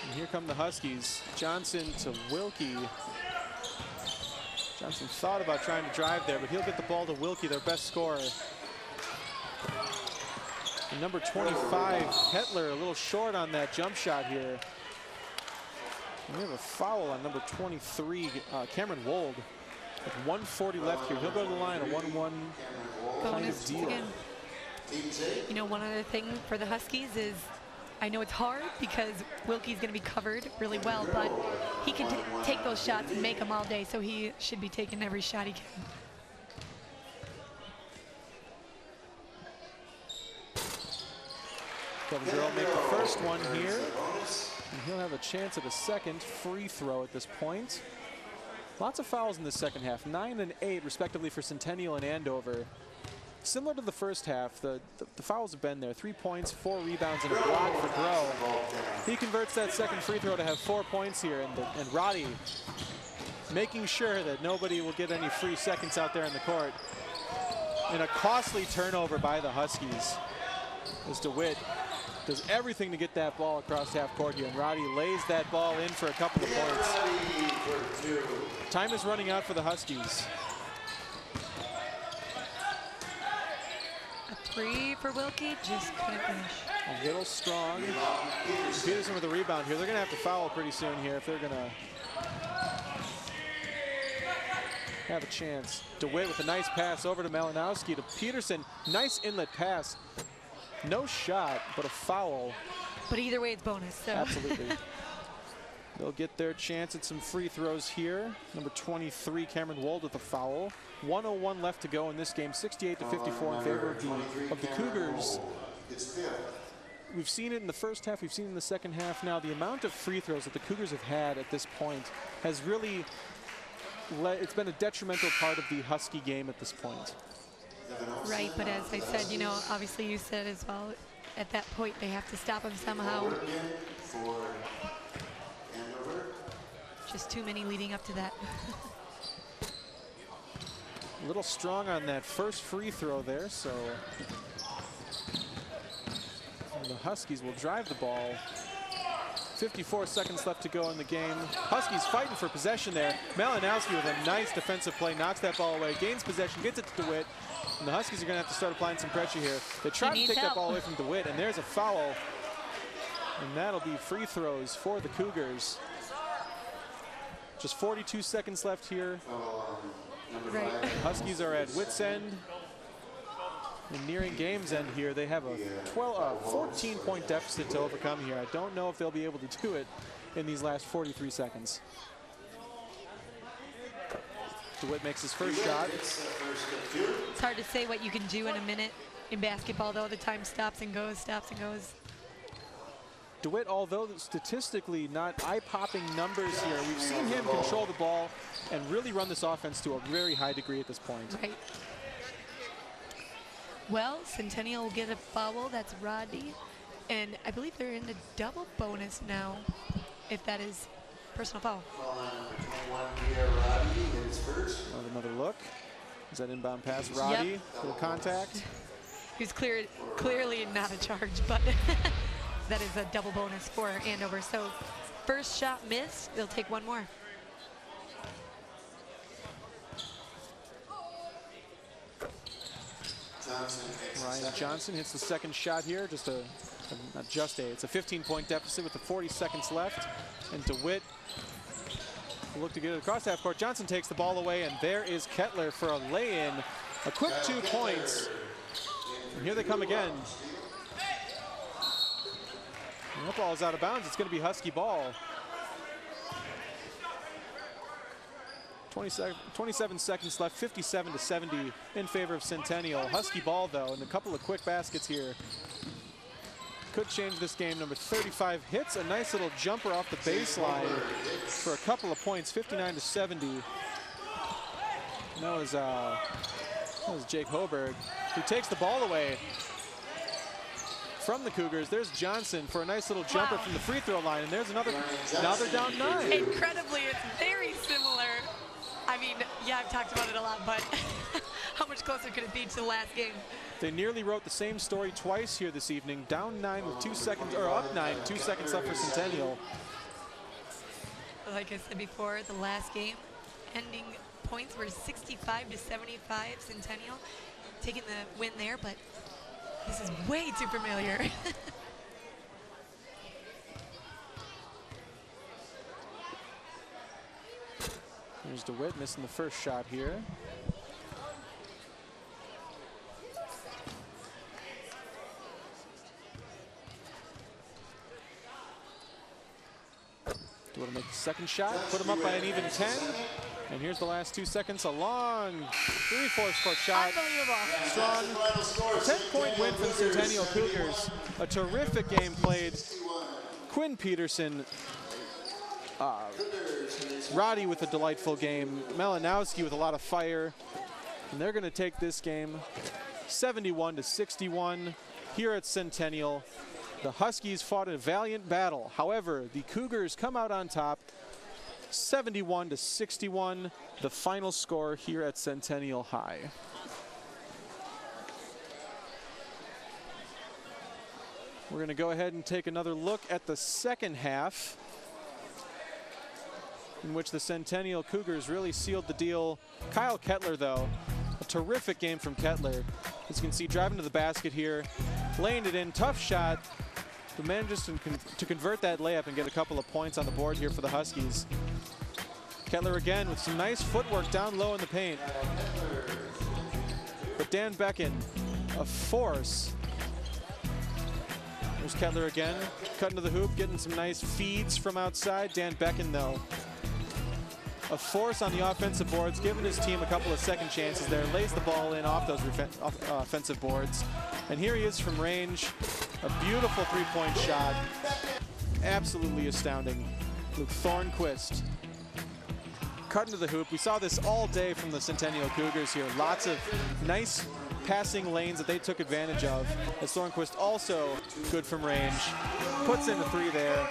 And here come the Huskies. Johnson to Wilkie. Johnson thought about trying to drive there, but he'll get the ball to Wilkie, their best scorer. And number 25, Hetler, a little short on that jump shot here. And we have a foul on number 23, Cameron Wold. With 1:40 left here, he'll go to the line, a 1-1 kind of deal. Again. You know, one other thing for the Huskies is, I know it's hard because Wilkie's going to be covered really well, but he can take those shots and make them all day, so he should be taking every shot he can. Kevin Durrell make the first one here. And he'll have a chance at a second free throw at this point. Lots of fouls in the second half, 9 and 8 respectively for Centennial and Andover. Similar to the first half, the fouls have been there. 3 points, 4 rebounds, and a block for Groh. He converts that second free throw to have 4 points here, and Roddy making sure that nobody will get any free seconds out there in the court. And a costly turnover by the Huskies as DeWitt does everything to get that ball across half court here, and Roddy lays that ball in for a couple of points. Time is running out for the Huskies. A 3 for Wilkie, just couldn't finish. A little strong. Peterson with the rebound here. They're going to have to foul pretty soon here if they're going to have a chance. DeWitt with a nice pass over to Malinowski to Peterson. Nice inlet pass. No shot, but a foul. But either way, it's bonus. So. Absolutely. They'll get their chance at some free throws here. Number 23, Cameron Wold with a foul. 1:01 left to go in this game. 68-54 in favor of the Cougars. We've seen it in the first half. We've seen it in the second half. Now, the amount of free throws that the Cougars have had at this point has really it's been a detrimental part of the Husky game at this point. Right, but as I said, you know, obviously you said as well, at that point they have to stop him somehow. Just too many leading up to that. A little strong on that first free throw there, so the Huskies will drive the ball. 54 seconds left to go in the game. Huskies fighting for possession there. Malinowski with a nice defensive play, knocks that ball away, gains possession, gets it to DeWitt. And the Huskies are going to have to start applying some pressure here. They try to take that ball away from DeWitt, and there's a foul. And that'll be free throws for the Cougars. Just 42 seconds left here. Right. Huskies are at wit's end. And nearing game's end here, they have a 14-point deficit to overcome here. I don't know if they'll be able to do it in these last 43 seconds. DeWitt makes his first shot. It's hard to say what you can do in a minute in basketball, though. The time stops and goes, stops and goes. DeWitt, although statistically not eye-popping numbers here, we've seen him control the ball and really run this offense to a very high degree at this point. Right. Well, Centennial will get a foul. That's Rodney. And I believe they're in the double bonus now, if that is personal foul. Another look. Is that inbound pass? Roddy for the contact. He was clearly not a charge, but that is a double bonus for Andover. So first shot missed. They'll take one more. Ryan Johnson hits the second shot here. It's a 15-point deficit with the 40 seconds left. And DeWitt will look to get it across half court. Johnson takes the ball away, and there is Kettler for a lay-in. A quick 2 points. And here they come again. And that ball is out of bounds. It's going to be Husky ball. 27 seconds left, 57-70 in favor of Centennial. Husky ball, though, and a couple of quick baskets here could change this game. Number 35 hits a nice little jumper off the baseline for a couple of points, 59-70. That was Jake Hoberg, who takes the ball away from the Cougars. There's Johnson for a nice little jumper from the free throw line, and there's another. Now they're down 9. Incredibly, it's very similar. I mean, yeah, I've talked about it a lot, but how much closer could it be to the last game? They nearly wrote the same story twice here this evening. Down 9 with 2 seconds, or up 9, 2 seconds left for Centennial. Like I said before, the last game, ending points were 65-75 Centennial, taking the win there, but this is way too familiar. Here's DeWitt missing the first shot here. DeWitt will make the second shot, put him up by an even 10. And here's the last 2 seconds, a long 3/4 court shot. Unbelievable. Strong. 10-point win for the Centennial Cougars. A terrific game played. Quinn Peterson, Roddy with a delightful game. Malinowski with a lot of fire. And they're going to take this game 71-61 here at Centennial. The Huskies fought a valiant battle. However, the Cougars come out on top 71-61, the final score here at Centennial High. We're going to go ahead and take another look at the second half, in which the Centennial Cougars really sealed the deal. Kyle Kettler, though, a terrific game from Kettler. As you can see, driving to the basket here, laying it in, tough shot, but manages to convert that layup and get a couple of points on the board here for the Huskies. Kettler again with some nice footwork down low in the paint. But Dan Becken, a force. There's Kettler again, cutting to the hoop, getting some nice feeds from outside. Dan Becken, though, a force on the offensive boards, giving his team a couple of second chances there, lays the ball in off those offensive boards. And here he is from range, a beautiful three-point shot. Absolutely astounding. Luke Thornquist cutting to the hoop. We saw this all day from the Centennial Cougars here. Lots of nice passing lanes that they took advantage of. As Thornquist also good from range. Puts in a three there.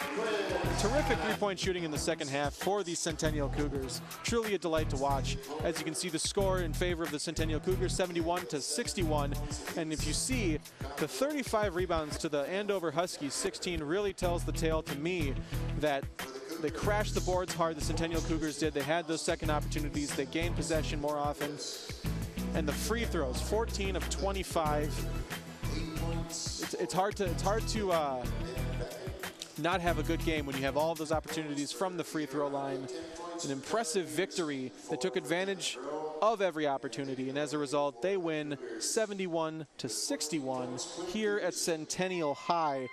Terrific three-point shooting in the second half for the Centennial Cougars. Truly a delight to watch. As you can see, the score in favor of the Centennial Cougars, 71-61. And if you see, the 35 rebounds to the Andover Huskies 16 really tells the tale to me that they crashed the boards hard, the Centennial Cougars did. They had those second opportunities. They gained possession more often. And the free throws, 14 of 25. It's hard to not have a good game when you have all of those opportunities from the free throw line. An impressive victory that took advantage of every opportunity, and as a result, they win 71-61 here at Centennial High.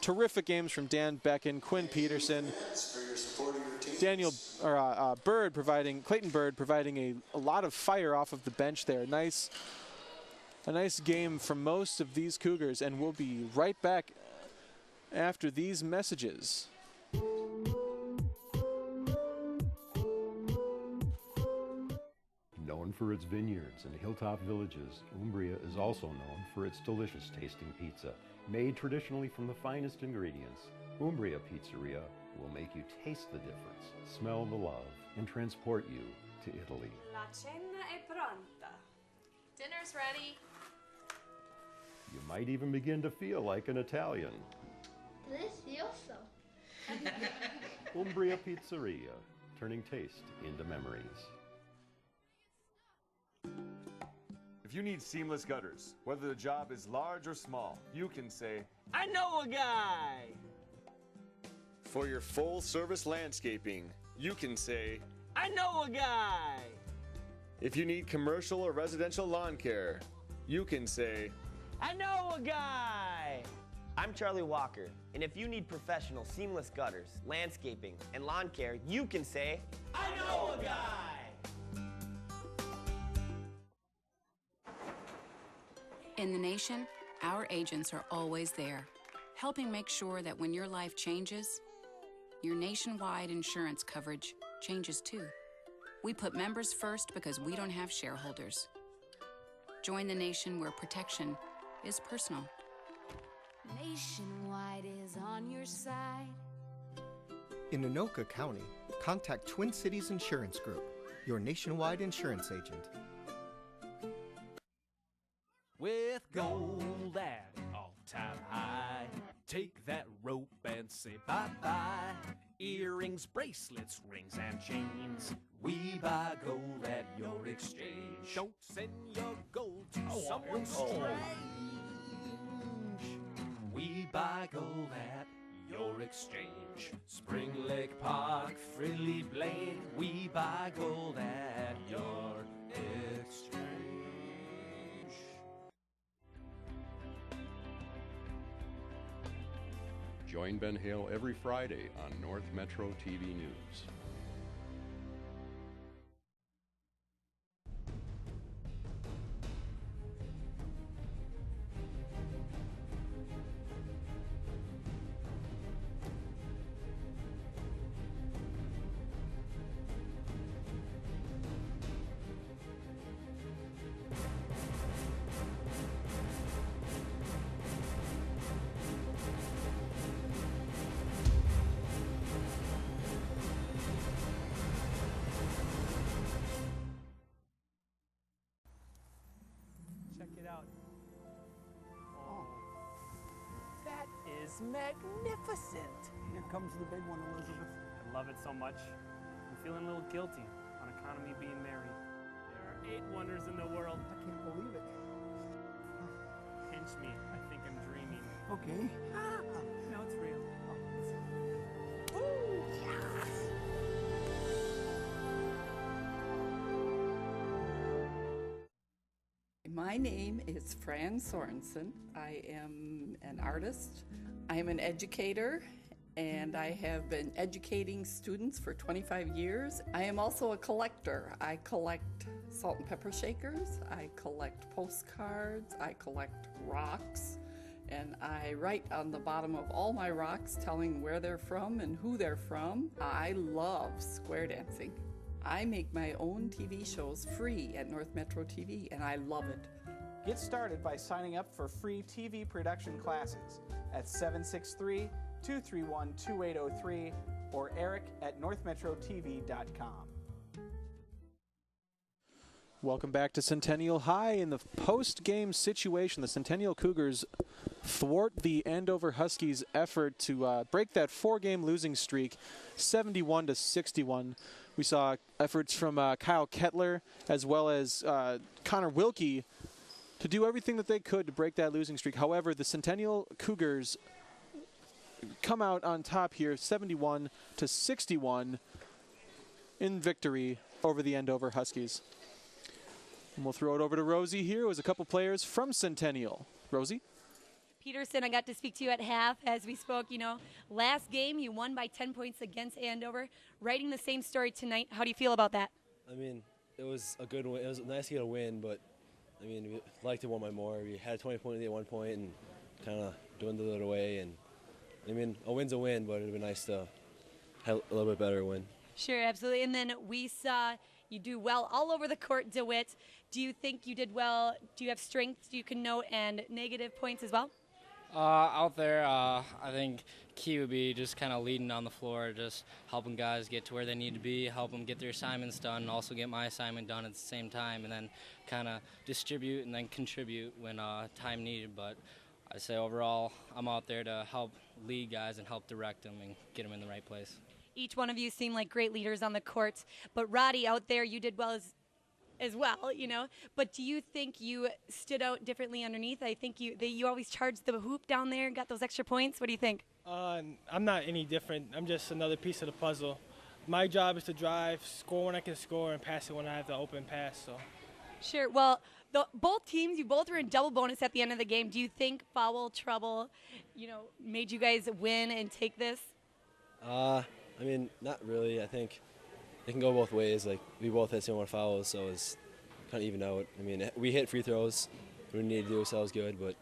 Terrific games from Dan Becken, Quinn Peterson, Clayton Bird providing a lot of fire off of the bench there. A nice game from most of these Cougars, and we'll be right back after these messages. Known for its vineyards and hilltop villages, Umbria is also known for its delicious tasting pizza. Made traditionally from the finest ingredients, Umbria Pizzeria will make you taste the difference, smell the love, and transport you to Italy. La cena è pronta. Dinner's ready. You might even begin to feel like an Italian. Delicioso. Umbria Pizzeria, turning taste into memories. If you need seamless gutters, whether the job is large or small, you can say, I know a guy! For your full-service landscaping, you can say, I know a guy! If you need commercial or residential lawn care, you can say, I know a guy! I'm Charlie Walker, and if you need professional seamless gutters, landscaping, and lawn care, you can say, I know a guy! In the nation, our agents are always there, helping make sure that when your life changes, your nationwide insurance coverage changes too. We put members first because we don't have shareholders. Join the nation where protection is personal. Nationwide is on your side. In Anoka County, contact Twin Cities Insurance Group, your nationwide insurance agent. With gold at all-time high, take that rope and say bye-bye. Earrings, bracelets, rings, and chains. We buy gold at your exchange. Don't send your gold to someone strange. We buy gold at your exchange. Spring Lake Park, Frilly Blade. We buy gold at your exchange. Join Ben Hale every Friday on North Metro TV News. Magnificent. Here comes the big one, Elizabeth. I love it so much. I'm feeling a little guilty on account of me being married. There are 8 wonders in the world. I can't believe it. Pinch me. I think I'm dreaming. Okay. No, My name is Fran Sorensen. I am an artist. I am an educator, and I have been educating students for 25 years. I am also a collector. I collect salt and pepper shakers. I collect postcards. I collect rocks. And I write on the bottom of all my rocks telling where they're from and who they're from. I love square dancing. I make my own TV shows free at North Metro TV, and I love it. Get started by signing up for free TV production classes at 763-231-2803 or eric@northmetrotv.com. Welcome back to Centennial High. In the post-game situation, the Centennial Cougars thwart the Andover Huskies' effort to break that 4-game losing streak, 71-61. We saw efforts from Kyle Kettler as well as Connor Wilkie to do everything that they could to break that losing streak. However, the Centennial Cougars come out on top here, 71-61 in victory over the Andover Huskies. And we'll throw it over to Rosie here. It was a couple players from Centennial. Rosie? Peterson, I got to speak to you at half as we spoke. You know, last game you won by 10 points against Andover. Writing the same story tonight, how do you feel about that? I mean, it was a good win. It was nice to get a win, but I mean, we'd like to want more. We had a 20-point lead at one point and kind of dwindled it away. And I mean, a win's a win, but it'd be nice to have a little bit better win. Sure, absolutely. And then we saw you do well all over the court, DeWitt. Do you think you did well? Do you have strengths you can note and negative points as well? Out there, I think key would be just kind of leading on the floor, just helping guys get to where they need to be, help them get their assignments done, and also get my assignment done at the same time, and then kind of distribute and then contribute when time needed. But I say overall, I'm out there to help lead guys and help direct them and get them in the right place. Each one of you seem like great leaders on the court, but Roddy, out there, you did well as well, you know. But do you think you stood out differently underneath? I think you always charged the hoop down there and got those extra points. What do you think? I'm not any different. I'm just another piece of the puzzle. My job is to drive, score when I can score, and pass it when I have the open pass. So. Sure. Well, both teams, you both were in double bonus at the end of the game. Do you think foul trouble, made you guys win and take this? I mean, not really. I think it can go both ways. Like, we both had similar fouls, so it's kind of even out. I mean, we hit free throws. We needed to do ourselves good, but.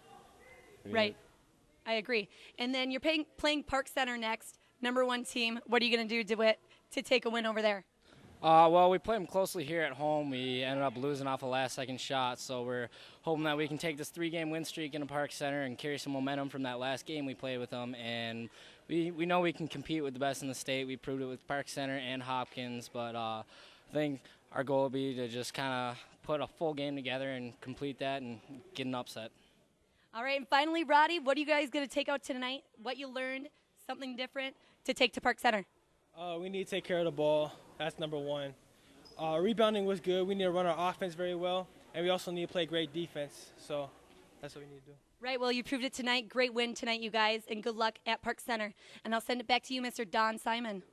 I mean, right. I agree. And then you're playing Park Center next, #1 team. What are you going to do, DeWitt, to take a win over there? Well, we played them closely here at home. We ended up losing off a last-second shot, so we're hoping that we can take this 3-game win streak in the Park Center and carry some momentum from that last game we played with them. And we know we can compete with the best in the state. We proved it with Park Center and Hopkins, but I think our goal will be to just kind of put a full game together and complete that and get an upset. All right, and finally, Roddy, what are you guys going to take out tonight? What you learned, something different to take to Park Center? We need to take care of the ball. That's #1. Rebounding was good. We need to run our offense very well, and we also need to play great defense. So that's what we need to do. Right, well, you proved it tonight. Great win tonight, you guys, and good luck at Park Center. And I'll send it back to you, Mr. Don Simon.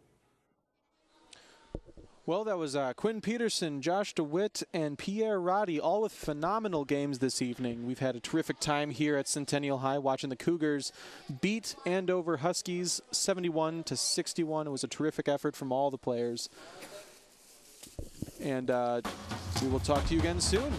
Well, that was Quinn Peterson, Josh DeWitt, and Pierre Roddy, all with phenomenal games this evening. We've had a terrific time here at Centennial High watching the Cougars beat Andover Huskies 71-61. It was a terrific effort from all the players. And we will talk to you again soon.